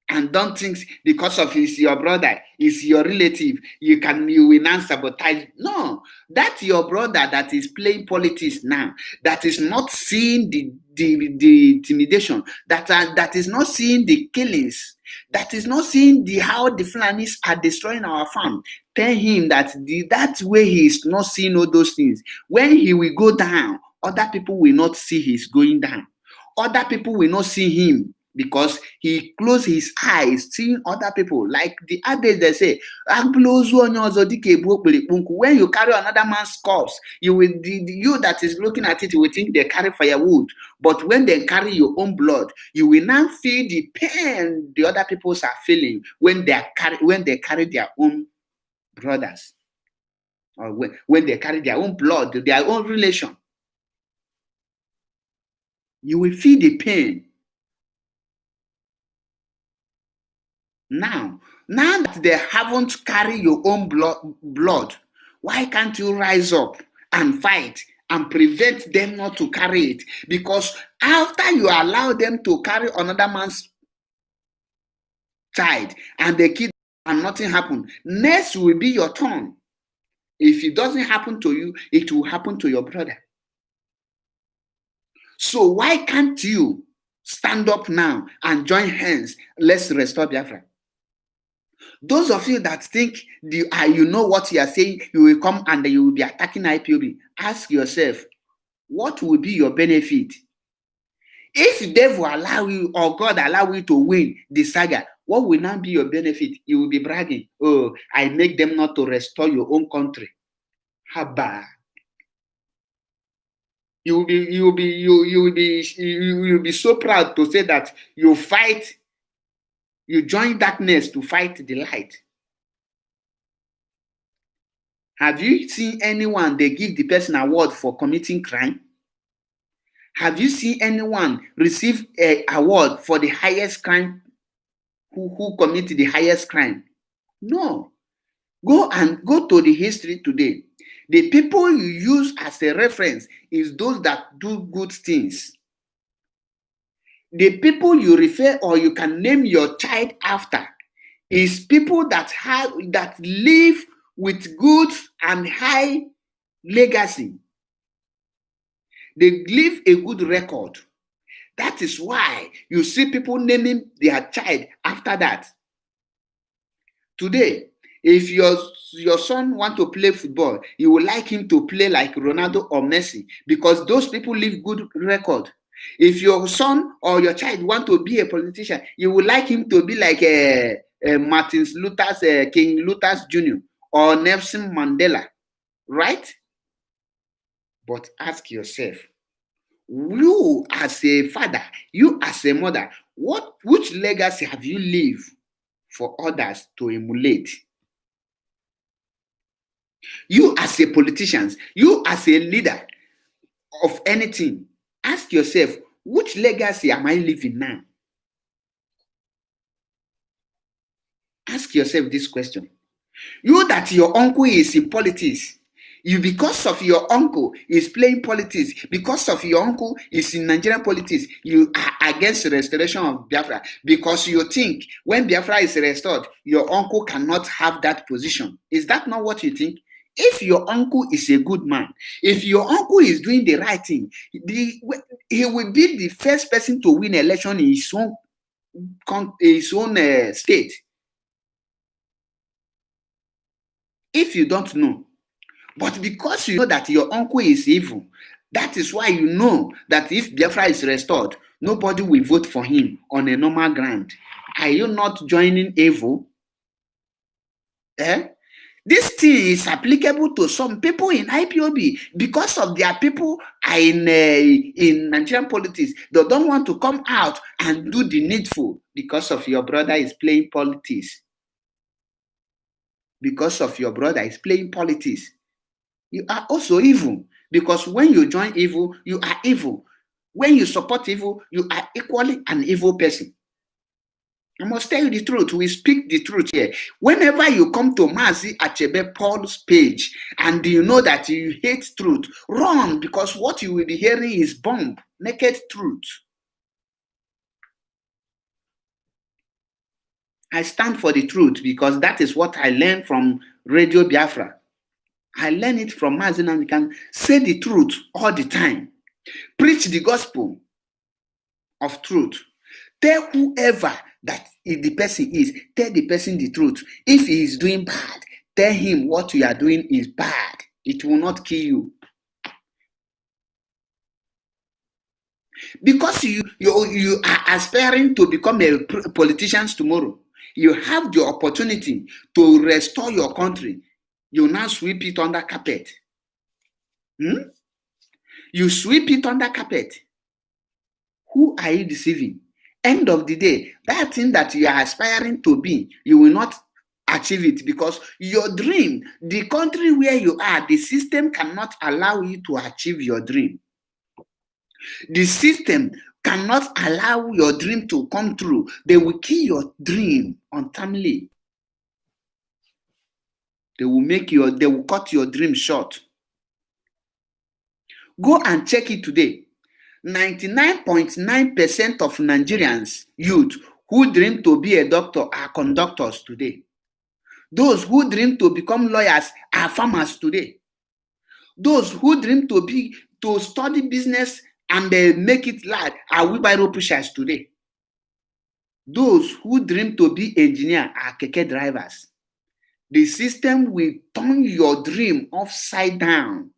and don't think because of he's your brother, he's your relative, you will not sabotage. No, that's your brother that is playing politics now, that is not seeing the intimidation, that is not seeing the killings, that is not seeing how the Fulanis are destroying our farm. Tell him that that way he is not seeing all those things. When he will go down, other people will not see he's going down. Other people will not see him because he closed his eyes seeing other people. Like the adage they say, when you carry another man's corpse, you that is looking at it will think they carry firewood. But when they carry your own blood, you will not feel the pain the other people are feeling when they carry their own brothers, or when they carry their own blood, their own relation. You will feel the pain. Now that they haven't carried your own blood, why can't you rise up and fight and prevent them not to carry it? Because after you allow them to carry another man's child and they kill and nothing happen, next will be your turn. If it doesn't happen to you, it will happen to your brother. So why can't you stand up now and join hands? Let's restore Biafra. Those of you that think you know what you are saying, you will come and you will be attacking IPOB. Ask yourself, what will be your benefit? If they will allow you or God allow you to win the saga, what will now be your benefit? You will be bragging, oh, I make them not to restore your own country. Haba. You will be so proud to say that you join darkness to fight the light. Have you seen anyone they give the person award for committing crime? Have you seen anyone receive an award for the highest crime, who committed the highest crime? No. Go to the history today. The people you use as a reference is those that do good things. The people you refer or you can name your child after is people that live with good and high legacy. They leave a good record. That is why you see people naming their child after that. Today, if your son want to play football, you would like him to play like Ronaldo or Messi because those people leave good record. If your son or your child want to be a politician, you would like him to be like Martin Luther's King Luther's Jr. or Nelson Mandela, right? But ask yourself, you as a father, you as a mother, which legacy have you left for others to emulate? You as a politician, you as a leader of anything, ask yourself, which legacy am I leaving now? Ask yourself this question. You that your uncle is in politics, because of your uncle is playing politics, because of your uncle is in Nigerian politics, you are against the restoration of Biafra because you think when Biafra is restored, your uncle cannot have that position. Is that not what you think? If your uncle is a good man, if your uncle is doing the right thing, he will be the first person to win election in his own state. If you don't know, but because you know that your uncle is evil, that is why you know that if Biafra is restored, nobody will vote for him on a normal ground. Are you not joining evil? This thing is applicable to some people in IPOB because of their people are in Nigerian politics. They don't want to come out and do the needful because of your brother is playing politics. Because of your brother is playing politics. You are also evil because when you join evil, you are evil. When you support evil, you are equally an evil person. I must tell you the truth. We speak the truth here. Whenever you come to Mazi Achebe Paul's page and you know that you hate truth, run, because what you will be hearing is bomb, naked truth. I stand for the truth because that is what I learned from Radio Biafra. I learned it from Mazi Namdekan. Say the truth all the time. Preach the gospel of truth. Tell whoever that the person is, tell the person the truth. If he is doing bad, tell him what you are doing is bad. It will not kill you. Because you are aspiring to become a politician tomorrow. You have the opportunity to restore your country. You now sweep it under carpet. You sweep it under carpet. Who are you deceiving? End of the day, that thing that you are aspiring to be, you will not achieve it because your dream, the country where you are, the system cannot allow you to achieve your dream. The system cannot allow your dream to come true. They will kill your dream untimely. They will cut your dream short. Go and check it today. 99.9% of Nigerians youth who dream to be a doctor are conductors today. Those who dream to become lawyers are farmers today. Those who dream to study business and make it large are wheelbarrow pushers today. Those who dream to be engineer are keke drivers. The system will turn your dream upside down.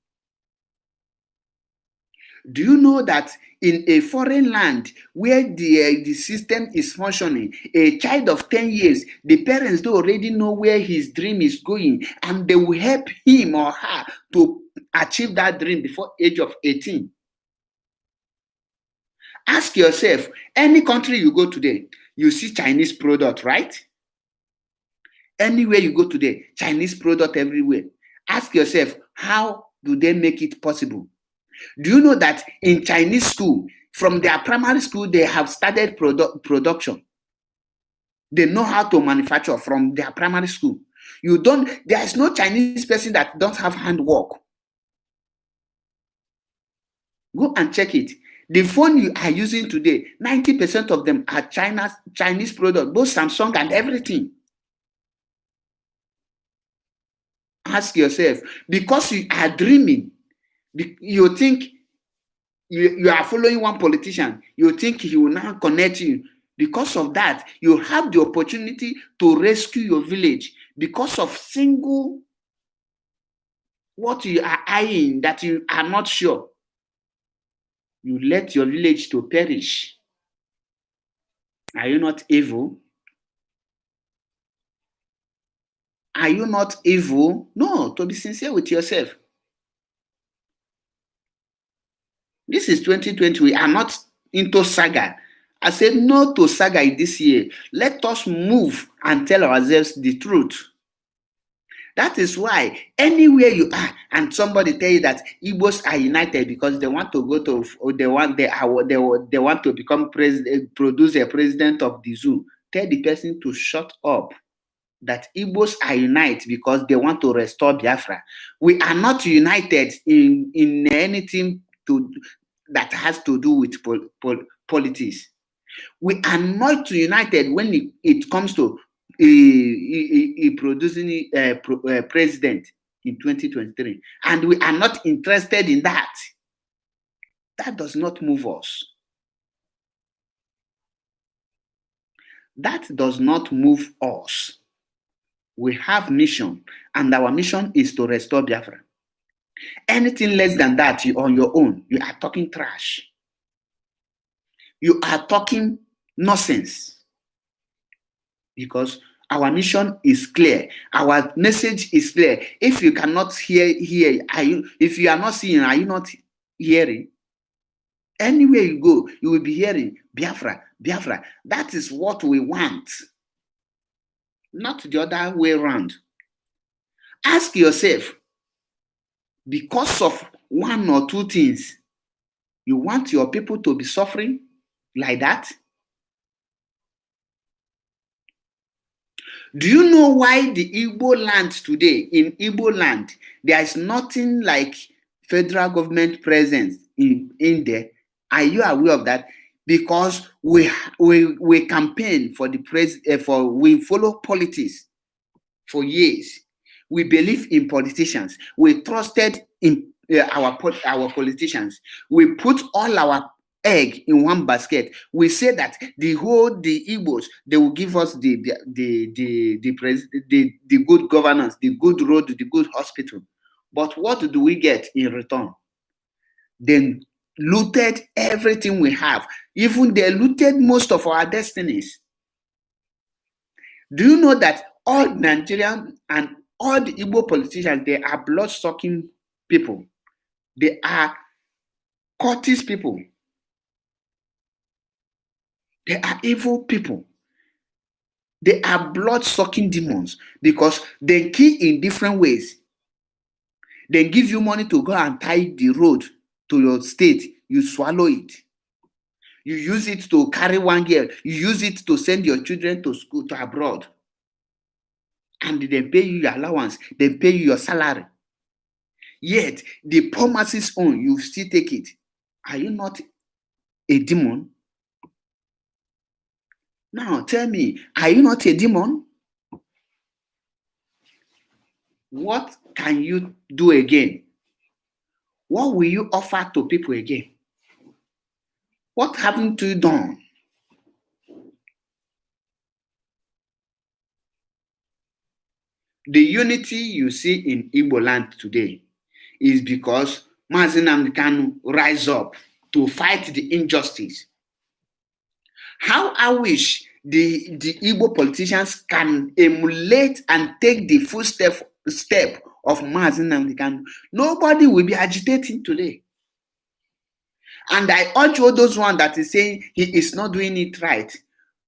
Do you know that in a foreign land where the system is functioning, a child of 10 years, the parents do already know where his dream is going and they will help him or her to achieve that dream before age of 18. Ask yourself, any country you go today, you see Chinese product, right? Anywhere you go today, Chinese product everywhere. Ask yourself, how do they make it possible? Do you know that in Chinese school, from their primary school, they have started production? They know how to manufacture from their primary school. There is no Chinese person that don't have handwork. Go and check it. The phone you are using today, 90% of them are Chinese product, both Samsung and everything. Ask yourself, because you are dreaming, you think you are following one politician, you think he will now connect you. Because of that, you have the opportunity to rescue your village because of single what you are eyeing that you are not sure. You let your village to perish. Are you not evil? Are you not evil? No, to be sincere with yourself. This is 2020. We are not into saga. I said no to saga this year. Let us move and tell ourselves the truth. That is why anywhere you are and somebody tell you that Igbos are united because they want to go to, or they want to become president, produce a president of the zoo, tell the person to shut up. That Igbos are united because they want to restore Biafra. We are not united in anything that has to do with politics. We are not united when it comes to producing a president in 2023. And we are not interested in that. That does not move us. That does not move us. We have mission, and our mission is to restore Biafra. Anything less than that, you on your own, you are talking trash. You are talking nonsense. Because our mission is clear. Our message is clear. If you cannot hear, if you are not seeing, are you not hearing? Anywhere you go, you will be hearing Biafra, Biafra. That is what we want. Not the other way around. Ask yourself, because of one or two things, you want your people to be suffering like that? Do you know why the Igbo land today, in Igbo land, there is nothing like federal government presence in there? Are you aware of that? Because we campaign for the we follow politics for years. We believe in politicians. We trusted in our politicians. We put all our egg in one basket. We say that the Igbos, they will give us the good governance, the good road, the good hospital. But what do we get in return? They looted everything we have. Even they looted most of our destinies. Do you know that all Nigerian and all the Igbo politicians, they are blood-sucking people. They are cultist people. They are evil people. They are blood-sucking demons because they kill in different ways. They give you money to go and tie the road to your state. You swallow it. You use it to carry one girl. You use it to send your children to school, to abroad. And they pay you your allowance. They pay you your salary. Yet, the poor masses own, you still take it. Are you not a demon? Now, tell me, are you not a demon? What can you do again? What will you offer to people again? What haven't you done? The unity you see in Igbo land today is because Mazi Nnamdi Kanu rise up to fight the injustice. How I wish the Igbo politicians can emulate and take the full step of Mazi Nnamdi Kanu. Nobody will be agitating today. And I urge all those ones that is saying he is not doing it right.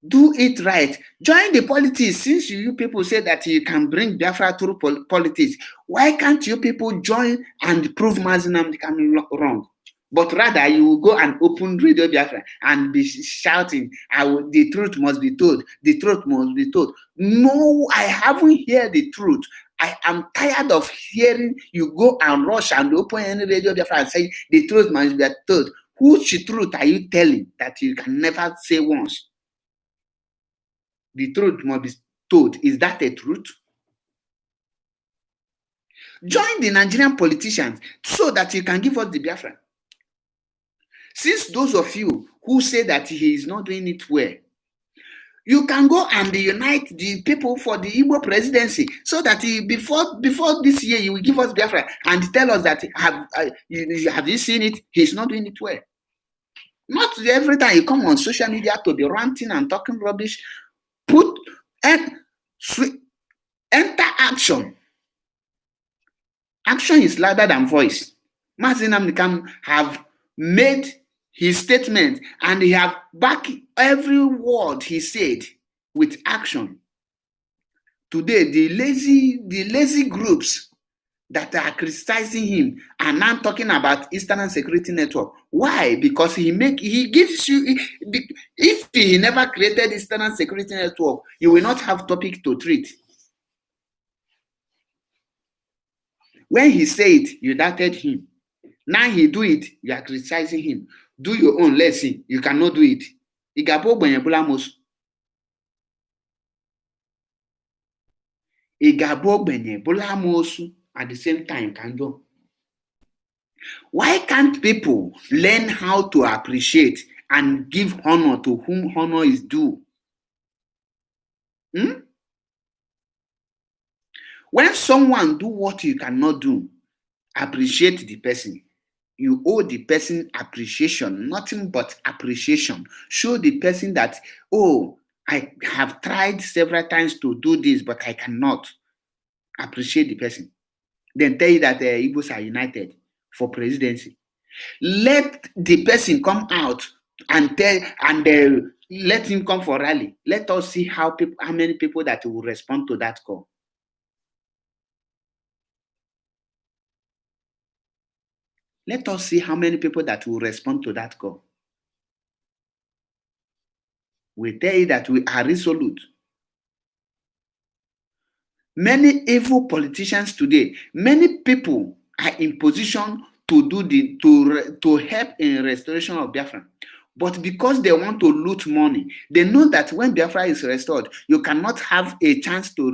Do it right. Join the politics. Since you people say that you can bring Biafra through politics, why can't you people join and prove Mazi Nnamdi Kanu wrong? But rather, you will go and open Radio Biafra and be shouting, the truth must be told. The truth must be told. No, I haven't heard the truth. I am tired of hearing you go and rush and open any Radio Biafra and say the truth must be told. Which truth are you telling that you can never say once? The truth must be told. Is that a truth? Join the Nigerian politicians so that you can give us the Biafra. Since those of you who say that he is not doing it well, you can go and unite the people for the Igbo presidency so that before this year you will give us Biafra and tell us that have you seen it? He's not doing it well. Not every time you come on social media to be ranting and talking rubbish. Enter action. Action is louder than voice. Mazi Nnamdi Kanu have made his statement and he have backed every word he said with action. Today, the lazy groups that are criticizing him are now talking about Eastern Security Network. Why? Because he gives you, if he never created Eastern Security Network, you will not have topic to treat. When he said it, you doubted him. Now he do it, you are criticizing him. Do your own, let's see. You cannot do it. At the same time, can do. Why can't people learn how to appreciate and give honor to whom honor is due? When someone do what you cannot do, appreciate the person. You owe the person appreciation, nothing but appreciation. Show the person that, oh, I have tried several times to do this, but I cannot. Appreciate the person. Then tell you that Igbos are united for presidency. Let the person come out and let him come for rally. Let us see how many people that will respond to that call. Let us see how many people that will respond to that call. We tell you that we are resolute. Many evil politicians today, many people are in position to help in restoration of Biafra. But because they want to loot money, they know that when Biafra is restored, you cannot have a chance to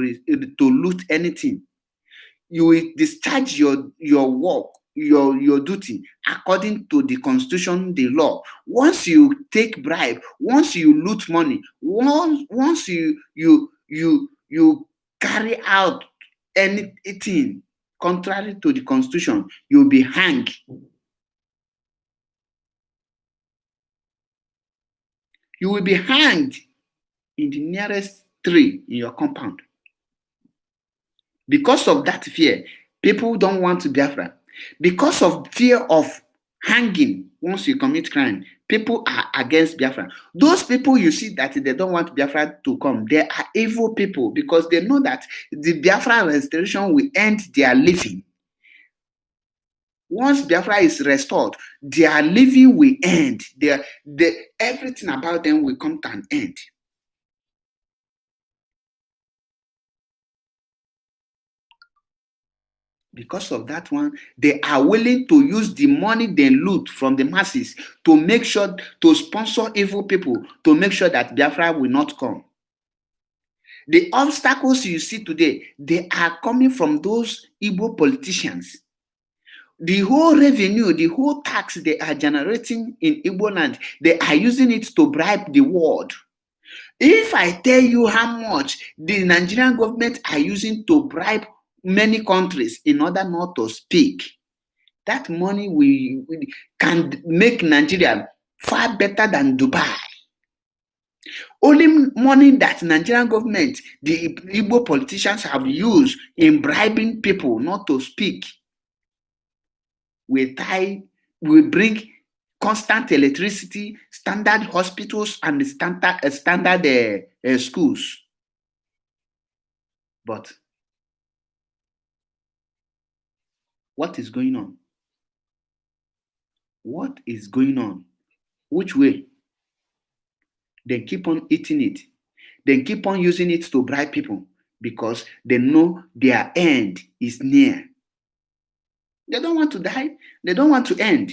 loot anything. You will discharge your work, your duty according to the constitution, the law. Once you take bribe, once you loot money, once you carry out anything contrary to the constitution, you'll be hanged. You will be hanged in the nearest tree in your compound. Because of that fear, people don't want to Biafra. Because of fear of hanging once you commit crime, people are against Biafra. Those people you see that they don't want Biafra to come, they are evil people because they know that the Biafra restoration will end their living. Once Biafra is restored, their living will end. Everything about them will come to an end. Because of that one, they are willing to use the money they loot from the masses to make sure to sponsor evil people to make sure that Biafra will not come. The obstacles you see today, they are coming from those Igbo politicians. The whole revenue, the whole tax they are generating in Igbo land, they are using it to bribe the world. If I tell you how much the Nigerian government are using to bribe many countries in order not to speak, that money can make Nigeria far better than Dubai. Only money that Nigerian government, the Igbo politicians have used in bribing people not to speak, will bring constant electricity, standard hospitals, and standard schools. But what is going on? What is going on? Which way? They keep on eating it. They keep on using it to bribe people because they know their end is near. They don't want to die. They don't want to end.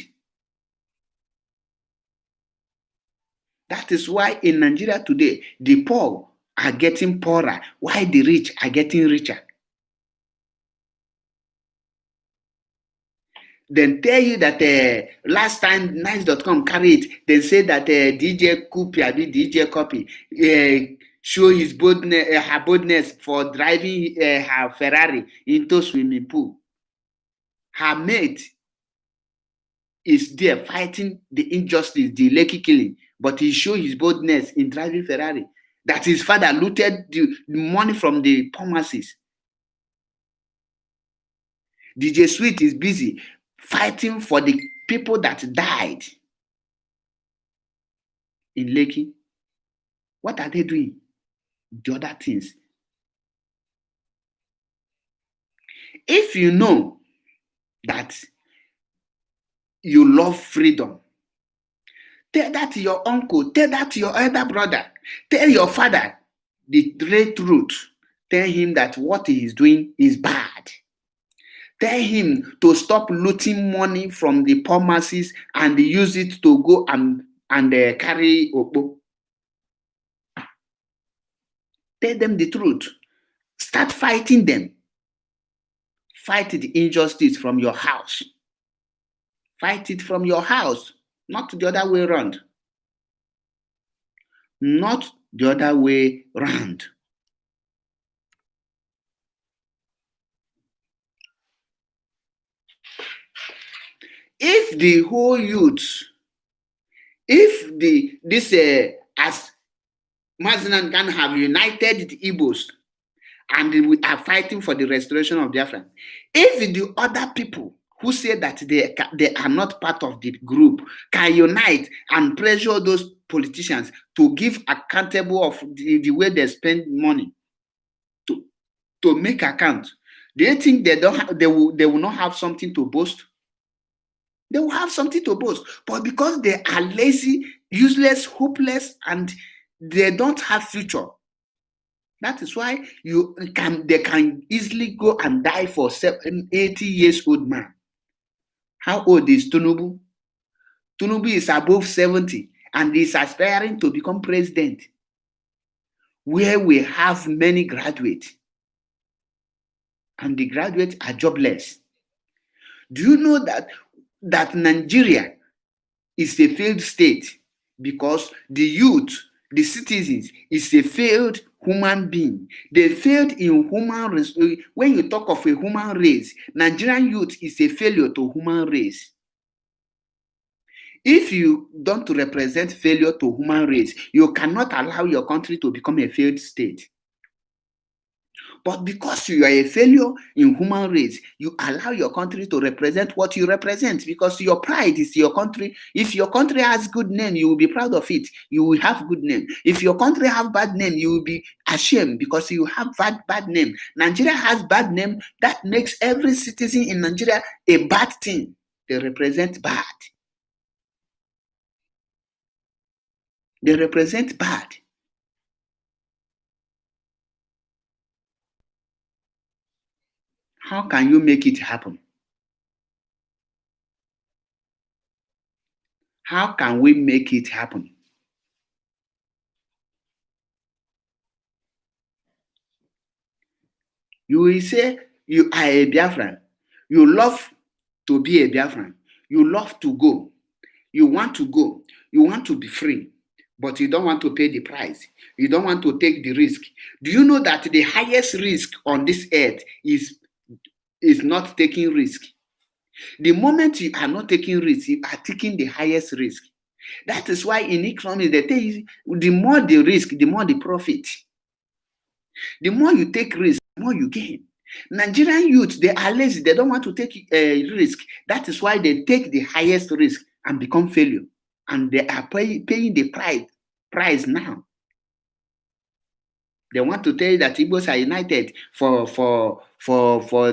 That is why in Nigeria today, the poor are getting poorer, while the rich are getting richer. Then tell you that last time nice.com carried it, they say that DJ DJ Copy show his boldness, her boldness for driving her Ferrari into swimming pool. Her mate is there fighting the injustice, the Lekki killing, but he showed his boldness in driving Ferrari. That his father looted the money from the pharmacies. DJ Sweet is busy fighting for the people that died in Lekki. What are they doing? The other things. If you know that you love freedom, tell that to your uncle, tell that to your elder brother, tell your father the great truth. Tell him that what he is doing is bad. Tell him to stop looting money from the pharmacies and use it to go and carry Opo. Tell them the truth. Start fighting them. Fight the injustice from your house. Fight it from your house, not the other way around. Not the other way around. If the whole youth, if as Mazinan can have united the Igbos and we are fighting for the restoration of Biafra, if the other people who say that they are not part of the group can unite and pressure those politicians to give accountable of the way they spend money to make account, do you think they will not have something to boast? They will have something to boast, but because they are lazy, useless, hopeless, and they don't have future. That is why they can easily go and die for 80 years old man. How old is Tinubu? Tinubu is above 70 and is aspiring to become president, where we have many graduates, and the graduates are jobless. Do you know that Nigeria is a failed state because the youth, the citizens, is a failed human being? They failed in human race. When you talk of a human race, Nigerian youth is a failure to human race. If you don't represent failure to human race, you cannot allow your country to become a failed state. But because you are a failure in human race, you allow your country to represent what you represent because your pride is your country. If your country has good name, you will be proud of it. You will have good name. If your country have bad name, you will be ashamed because you have bad name. Nigeria has bad name. That makes every citizen in Nigeria a bad thing. They represent bad. They represent bad. How can you make it happen? How can we make it happen? You will say you are a Biafran. You love to be a Biafran. You love to go. You want to go. You want to be free. But you don't want to pay the price. You don't want to take the risk. Do you know that the highest risk on this earth is not taking risk? The moment you are not taking risk, you are taking the highest risk. That is why in economics, they tell you, the more the risk, the more the profit. The more you take risk, the more you gain. Nigerian youth, they are lazy. They don't want to take a risk. That is why they take the highest risk and become failure. And they are paying the price now. They want to tell you that Igbos are united for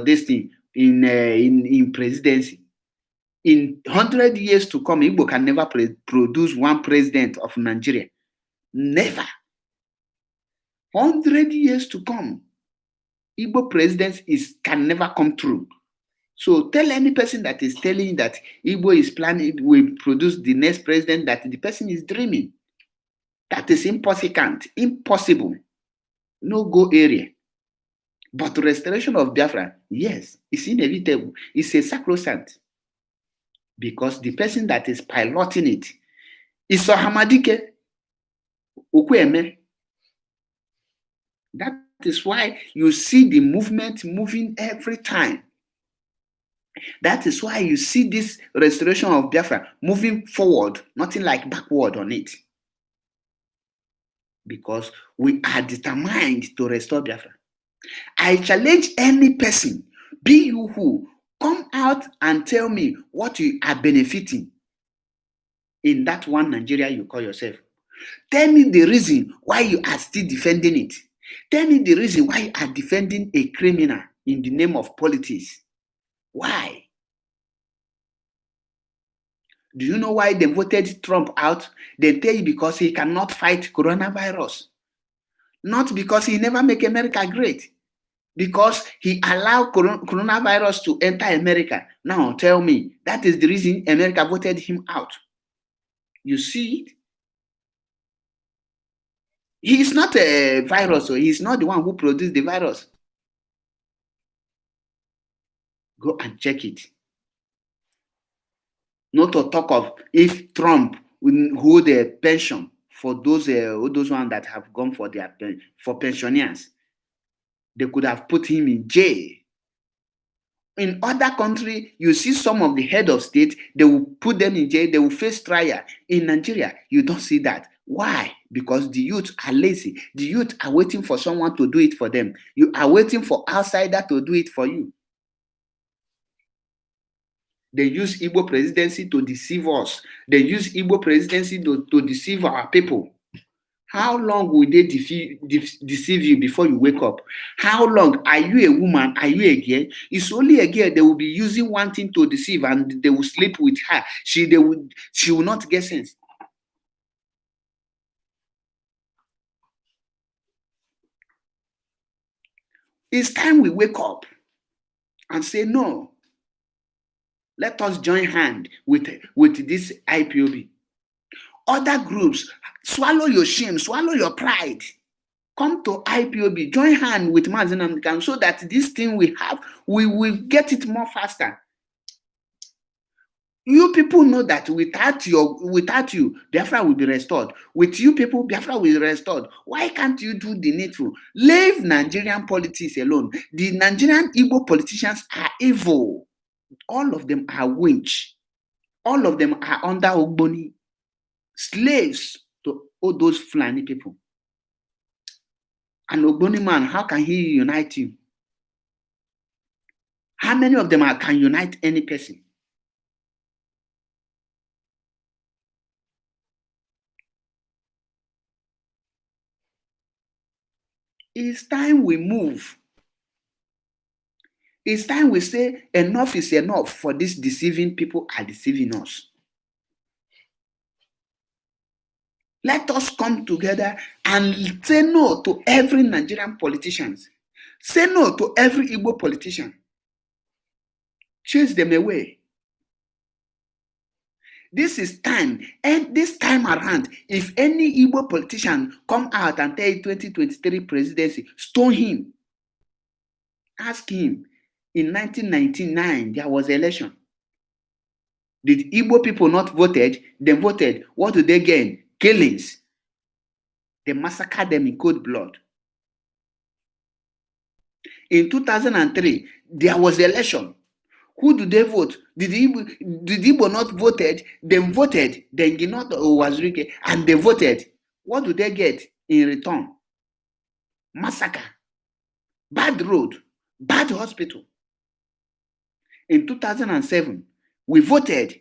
this thing in presidency. In 100 years to come, Igbo can never produce one president of Nigeria. Never. 100 years to come, Igbo presidents can never come true. So tell any person that is telling that Igbo is planning, will produce the next president, that the person is dreaming. That is impossible. No go area. But restoration of Biafra, yes, it's inevitable. It's a sacrosanct. Because the person that is piloting it is Ohamadike Okweme. That is why you see the movement moving every time. That is why you see this restoration of Biafra moving forward, nothing like backward on it. Because we are determined to restore Biafra. I challenge any person, be you who, come out and tell me what you are benefiting in that one Nigeria you call yourself. Tell me the reason why you are still defending it. Tell me the reason why you are defending a criminal in the name of politics. Why? Do you know why they voted Trump out? They tell you because he cannot fight coronavirus. Not because he never make America great. Because he allowed coronavirus to enter America. Now tell me, that is the reason America voted him out. You see it? He is not a virus, so he is not the one who produced the virus. Go and check it. Not to talk of if Trump will hold a pension for those ones that have gone for pensioners. They could have put him in jail. In other countries, you see some of the head of state, they will put them in jail, they will face trial. In Nigeria, you don't see that. Why? Because the youth are lazy. The youth are waiting for someone to do it for them. You are waiting for outsider to do it for you. They use Igbo presidency to deceive us. They use Igbo presidency to deceive our people. How long will they deceive you before you wake up? How long? Are you a woman? Are you a girl? It's only a girl they will be using one thing to deceive, and they will sleep with her. She will not get sense. It's time we wake up and say, no, let us join hand with this IPOB. Other groups, swallow your shame, swallow your pride. Come to IPOB, join hand with Mazen Amdekan so that this thing we have, we will get it more faster. You people know that without you, Biafra will be restored. With you people, Biafra will be restored. Why can't you do the needful? Leave Nigerian politics alone. The Nigerian Igbo politicians are evil. All of them are winch. All of them are under Ogboni. Slaves to all those Fulani people. An Ogboni man, how can he unite you? How many of them can unite any person? It's time we move. It's time we say enough is enough for this deceiving people are deceiving us. Let us come together and say no to every Nigerian politician. Say no to every Igbo politician. Chase them away. This is time. And this time around, if any Igbo politician come out and tell 2023 presidency, stone him. Ask him. In 1999, there was election. Did Igbo people not voted? They voted. What do they gain? Killings. They massacred them in cold blood. In 2003, there was election. Who do they vote? Did Igbo not voted? They voted. Then Ginot Wazirike, and they voted. What do they get in return? Massacre. Bad road. Bad hospital. In 2007, we voted.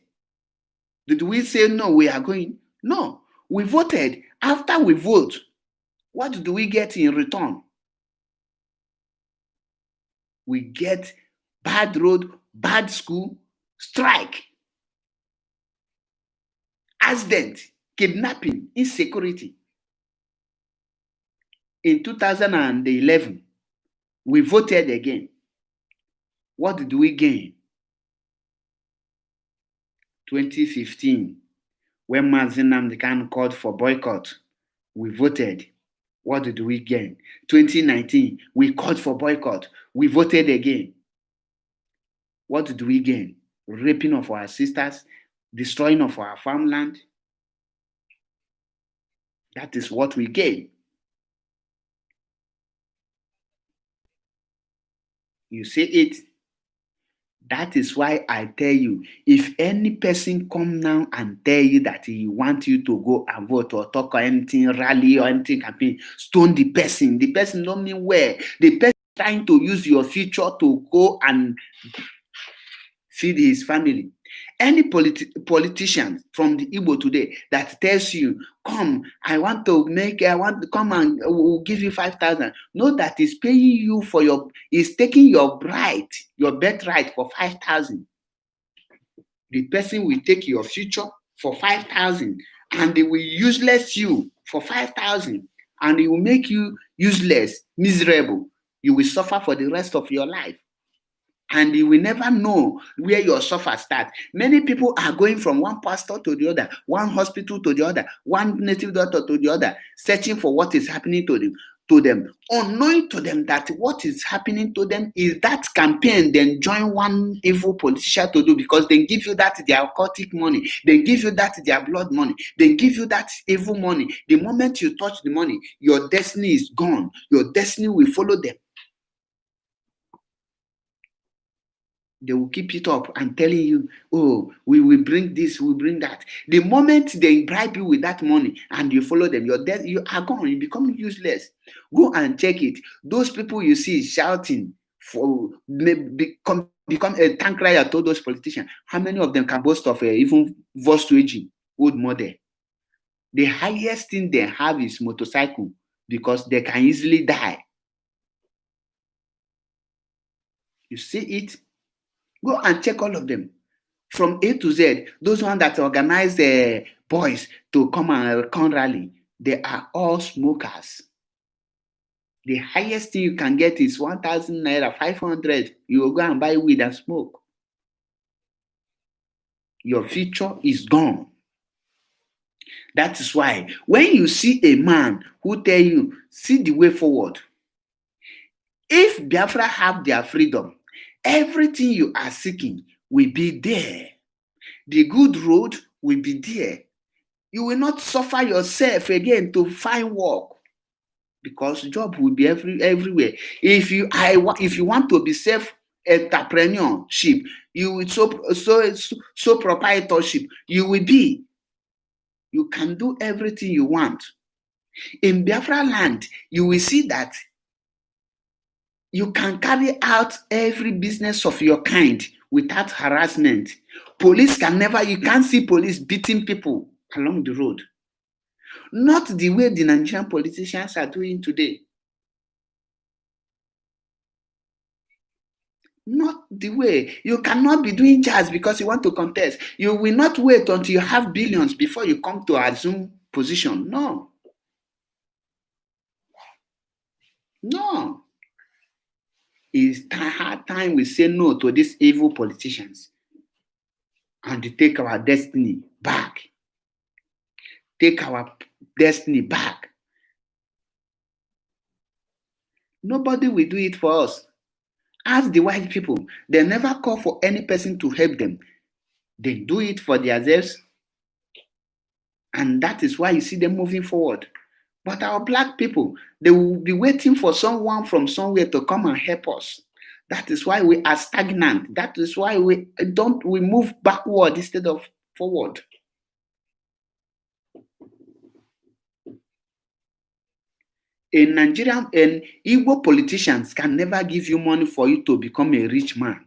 Did we say no, we are going? No. We voted. After we vote, what do we get in return? We get bad road, bad school, strike. accident, kidnapping, insecurity. In 2011, we voted again. What did we gain? 2015, when Mazi Nnamdi Kanu called for boycott, we voted. What did we gain? 2019, we called for boycott. We voted again. What did we gain? Raping of our sisters, destroying of our farmland. That is what we gain. You see it? That is why I tell you, if any person come now and tell you that he want you to go and vote or talk or anything, rally or anything campaign, stone the person. The person don't mean where. The person trying to use your future to go and feed his family. Any politician from the Igbo today that tells you, come, I want to come and we'll give you 5,000. Know that he's paying you for he's taking your birthright for 5,000. The person will take your future for 5,000 and they will useless you for 5,000 and it will make you useless, miserable. You will suffer for the rest of your life. And you will never know where your suffer starts. Many people are going from one pastor to the other, one hospital to the other, one native doctor to the other, searching for what is happening to them, unknowing to them that what is happening to them is that campaign then join one evil politician to do, because they give you that their occultic money, they give you that their blood money, they give you that evil money. The moment you touch the money, your destiny is gone. Your destiny will follow them. They will keep it up and telling you, oh, we will bring this, we will bring that. The moment they bribe you with that money and you follow them, you are gone. You become useless. Go and check it. Those people you see shouting for become a tank rider to those politicians. How many of them can boast of even Volkswagen old model? The highest thing they have is motorcycle because they can easily die. You see it? Go and check all of them. From A to Z, those ones that organize boys to come and come rally, they are all smokers. The highest thing you can get is 1,000 naira, 500. You will go and buy weed and smoke. Your future is gone. That is why when you see a man who tell you, see the way forward. If Biafra have their freedom, everything you are seeking will be there. The good road will be there. You will not suffer yourself again to find work because job will be everywhere. If you want to be self-entrepreneurship, you will so proprietorship, you will be. You can do everything you want. In Biafra land, you will see that you can carry out every business of your kind without harassment. You can't see police beating people along the road. Not the way the Nigerian politicians are doing today. Not the way. You cannot be doing jazz because you want to contest. You will not wait until you have billions before you come to assume position. No. It's hard time we say no to these evil politicians and to take our destiny back. Take our destiny back. Nobody will do it for us. Ask the white people. They never call for any person to help them. They do it for themselves. And that is why you see them moving forward. But our black people, they will be waiting for someone from somewhere to come and help us. That is why we are stagnant. That is why we move backward instead of forward. In Nigeria, Igbo politicians can never give you money for you to become a rich man.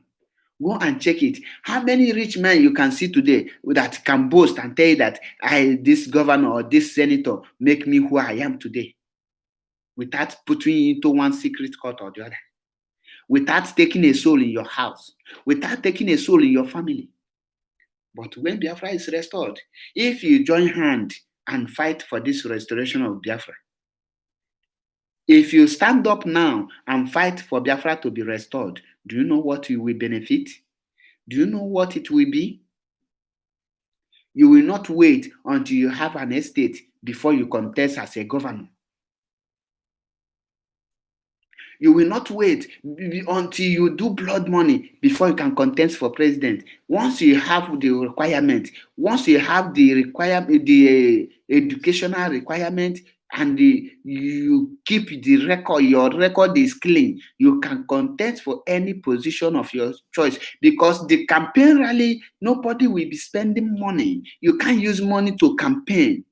Go and check it. How many rich men you can see today that can boast and tell you that this governor or this senator make me who I am today, without putting you into one secret court or the other, without taking a soul in your house, without taking a soul in your family. But when Biafra is restored, if you join hand and fight for this restoration of Biafra, if you stand up now and fight for Biafra to be restored, do you know what you will benefit? Do you know what it will be? You will not wait until you have an estate before you contest as a governor. You will not wait until you do blood money before you can contest for president. Once you have the requirement, once you have the educational requirement, and you keep the record, your record is clean, you can contest for any position of your choice, because the campaign rally, nobody will be spending money. You can't use money to campaign.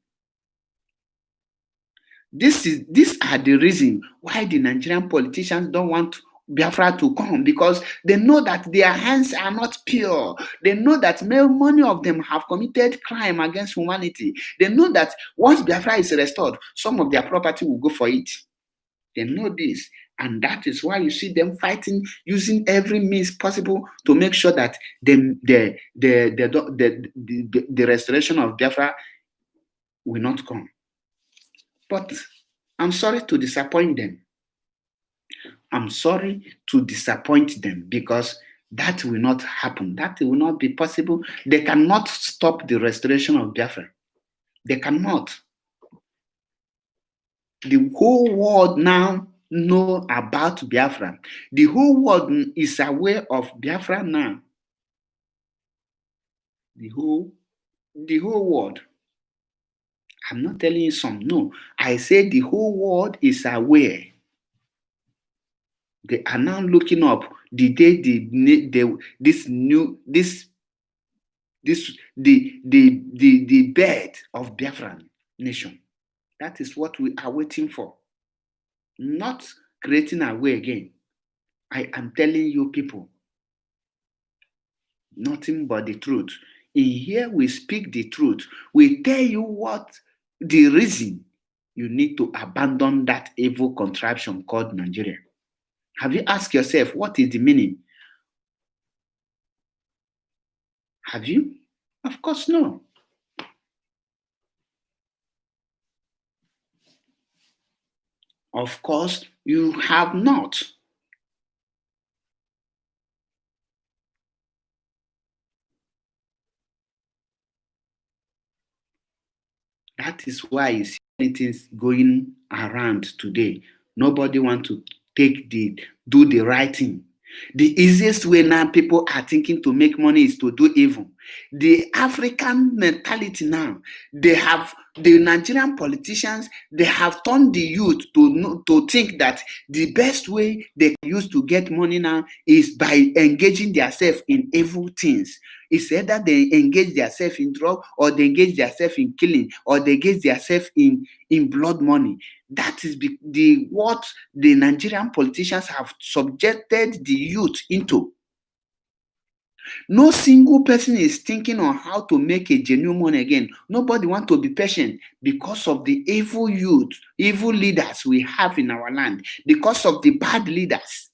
These are the reason why the Nigerian politicians don't want Biafra to come, because they know that their hands are not pure. They know that many of them have committed crime against humanity. They know that once Biafra is restored, some of their property will go for it. They know this, and that is why you see them fighting, using every means possible to make sure that the restoration of Biafra will not come. But I'm sorry to disappoint them. I'm sorry to disappoint them, because that will not happen. That will not be possible. They cannot stop the restoration of Biafra. They cannot. The whole world now know about Biafra. The whole world is aware of Biafra now. The whole world. I'm not telling you some. No, I say the whole world is aware. They are now looking up the day the birth of Biafran nation. That is what we are waiting for. Not creating a way again. I am telling you people, nothing but the truth. In here we speak the truth. We tell you what the reason you need to abandon that evil contraption called Nigeria. Have you asked yourself, what is the meaning? Have you? Of course, no. Of course, you have not. That is why you see things going around today. Nobody wants to do the right thing. The easiest way now people are thinking to make money is to do evil. The African mentality now, the Nigerian politicians, they have turned the youth to think that the best way they can use to get money now is by engaging themselves in evil things. It's either they engage themselves in drug, or they engage themselves in killing, or they engage themselves in blood money. That is what the Nigerian politicians have subjected the youth into. No single person is thinking on how to make a genuine money again. Nobody wants to be patient because of the evil youth, evil leaders we have in our land, because of the bad leaders.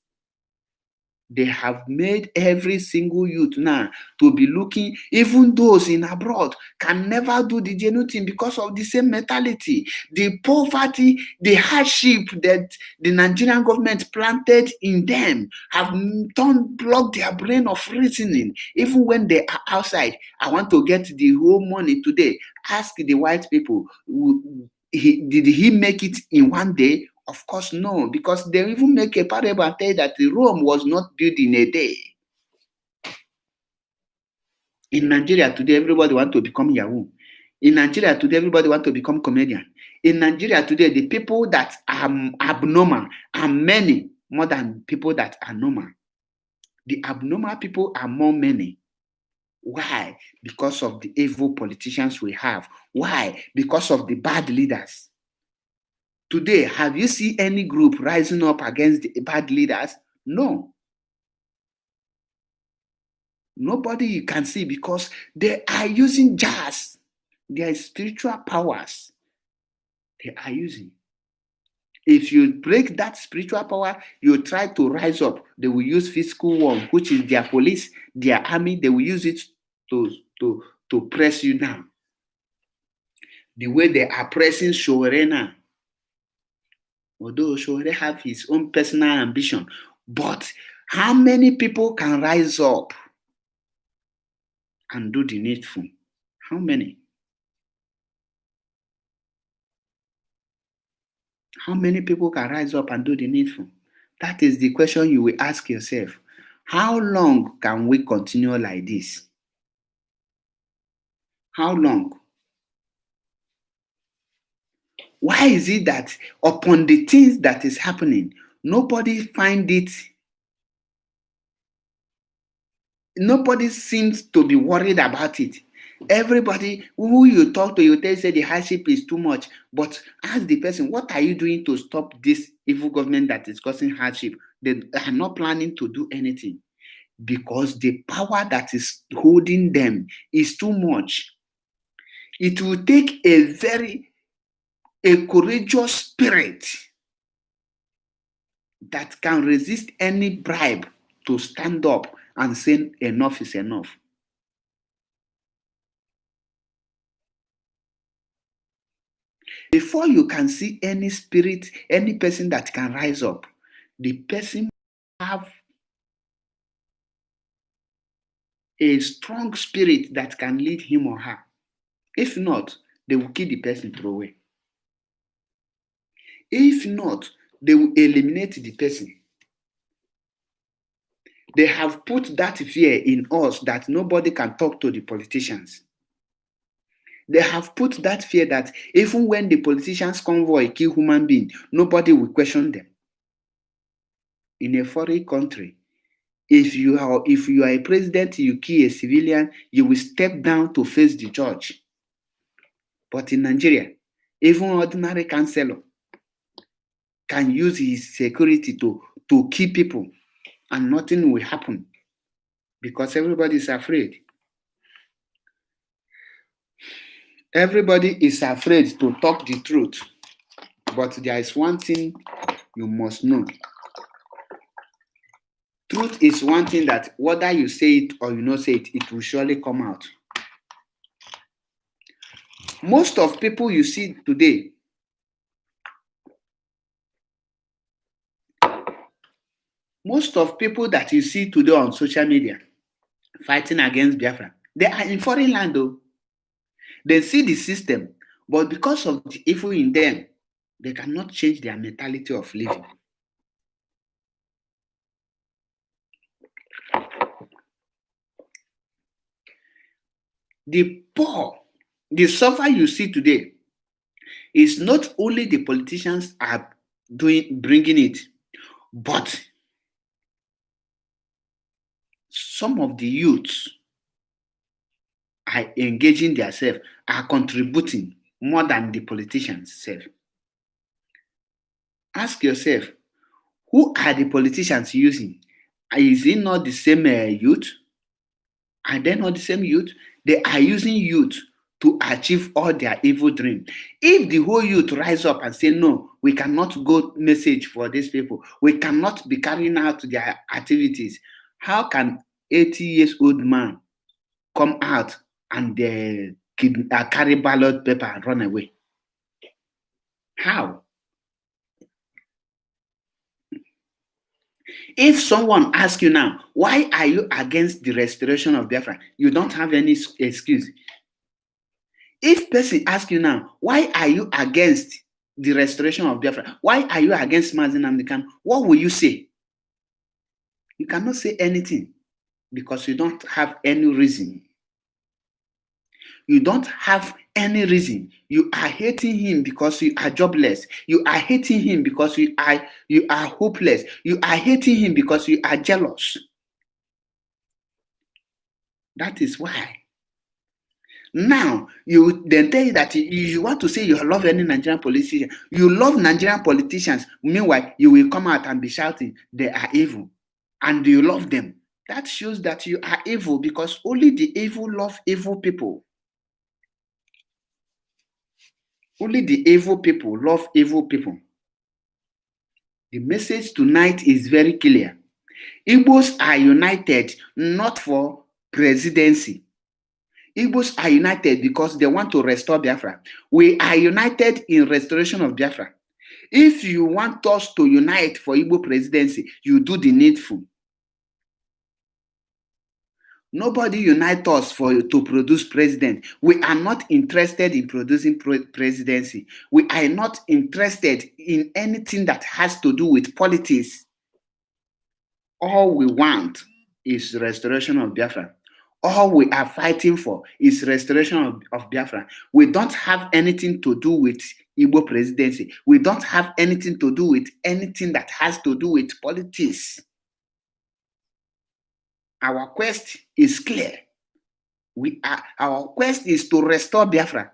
They have made every single youth now to be looking, even those in abroad can never do the genuine thing because of the same mentality. The poverty, the hardship that the Nigerian government planted in them have blocked their brain of reasoning. Even when they are outside, I want to get the whole money today. Ask the white people, did he make it in one day? Of course, no, because they even make a parable and tell that Rome was not built in a day. In Nigeria today, everybody wants to become Yahoo. In Nigeria today, everybody wants to become comedian. In Nigeria today, the people that are abnormal are many more than people that are normal. The abnormal people are more many. Why? Because of the evil politicians we have. Why? Because of the bad leaders. Today, have you seen any group rising up against the bad leaders? No. Nobody you can see, because they are using jazz. Their spiritual powers they are using. If you break that spiritual power, you try to rise up, they will use physical one, which is their police, their army. They will use it to press you down. The way they are pressing Sowore now. Although Sowore have his own personal ambition, but how many people can rise up and do the needful? How many? How many people can rise up and do the needful? That is the question you will ask yourself. How long can we continue like this? How long? Why is it that upon the things that is happening, nobody seems to be worried about it? Everybody who you talk to, you say the hardship is too much. But ask the person, what are you doing to stop this evil government that is causing hardship? They are not planning to do anything because the power that is holding them is too much. It will take a courageous spirit that can resist any bribe to stand up and say enough is enough. Before you can see any spirit, any person that can rise up, the person have a strong spirit that can lead him or her. If not, they will kill the person, throw away. If not, they will eliminate the person. They have put that fear in us that nobody can talk to the politicians. They have put that fear that even when the politicians convoy kill human being, nobody will question them. In a foreign country, if you are a president, you kill a civilian, you will step down to face the judge. But in Nigeria, even ordinary councillor can use his security to kill people and nothing will happen because everybody is afraid. Everybody is afraid to talk the truth. But there is one thing you must know. Truth is one thing that whether you say it or you not say it, it will surely come out. Most of people you see today, most of people that you see today on social media fighting against Biafra, they are in foreign land though. They see the system, but because of the evil in them, they cannot change their mentality of living. The poor, the suffer you see today is not only the politicians are bringing it, but some of the youths are engaging themselves, are contributing more than the politicians self. Ask yourself, who are the politicians using? Is it not the same youth? Are they not the same youth? They are using youth to achieve all their evil dreams. If the whole youth rise up and say, no, we cannot go message for these people, we cannot be carrying out their activities, how can 80 years old man come out and carry ballot paper and run away? How? If someone asks you now, why are you against the restoration of Biafra? You don't have any excuse. If person asks you now, why are you against the restoration of Biafra? Why are you against Mazi Nnamdi Kanu? What will you say? You cannot say anything because you don't have any reason. You don't have any reason. You are hating him because you are jobless. You are hating him because you are hopeless. You are hating him because you are jealous. That is why. Now, you then tell you that you want to say you love any Nigerian politician. You love Nigerian politicians. Meanwhile, you will come out and be shouting, they are evil. And you love them. That shows that you are evil because only the evil love evil people. Only the evil people love evil people. The message tonight is very clear. Igbos are united not for presidency. Igbos are united because they want to restore Biafra. We are united in restoration of Biafra. If you want us to unite for Igbo presidency, you do the needful. Nobody unite us to produce president. We are not interested in producing presidency. We are not interested in anything that has to do with politics. All we want is restoration of Biafra. All we are fighting for is restoration of Biafra. We don't have anything to do with Igbo presidency. We don't have anything to do with anything that has to do with politics. Our quest is clear. Our quest is to restore Biafra.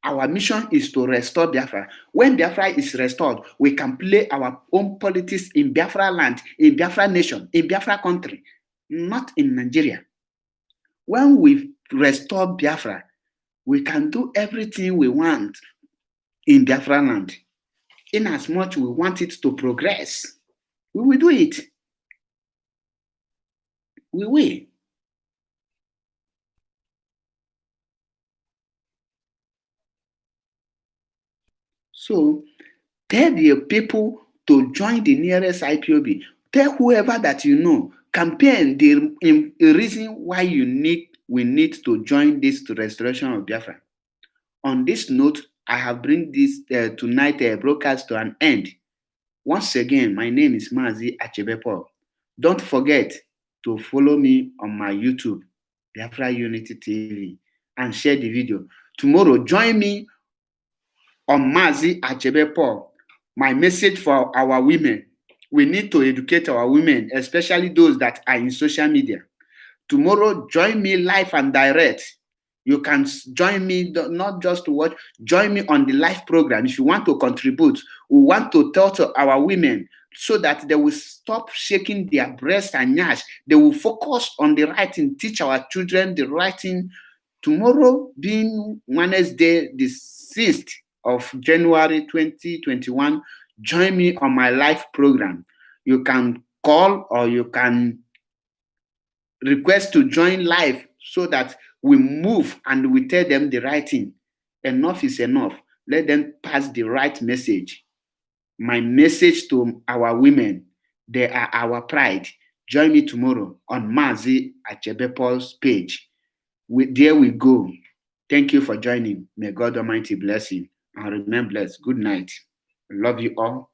Our mission is to restore Biafra. When Biafra is restored, we can play our own politics in Biafra land, in Biafra nation, in Biafra country, not in Nigeria. When we restore Biafra, we can do everything we want in Biafra land. In as much we want it to progress, we will do it. We will. So tell the people to join the nearest IPOB. Tell whoever that you know, campaign the reason why we need to join this to restoration of Biafra. On this note, I have bring this tonight broadcast to an end. Once again, my name is Mazi Achebe. Don't forget to follow me on my YouTube, Biafra Unity TV, and share the video. Tomorrow, join me on Mazi Achebe. My message for our women: we need to educate our women, especially those that are in social media. Tomorrow, join me live and direct. You can join me, not just to watch, join me on the live program. If you want to contribute, we want to tell to our women so that they will stop shaking their breasts and nyash. They will focus on the writing, teach our children the writing. Tomorrow being Wednesday, the 6th of January 2021, join me on my live program. You can call or you can request to join live so that we move and we tell them the right thing. Enough is enough. Let them pass the right message. My message to our women: they are our pride. Join me tomorrow on Mazi Achebepo's page. There we go. Thank you for joining. May God Almighty bless you and remain blessed. Good night. I love you all.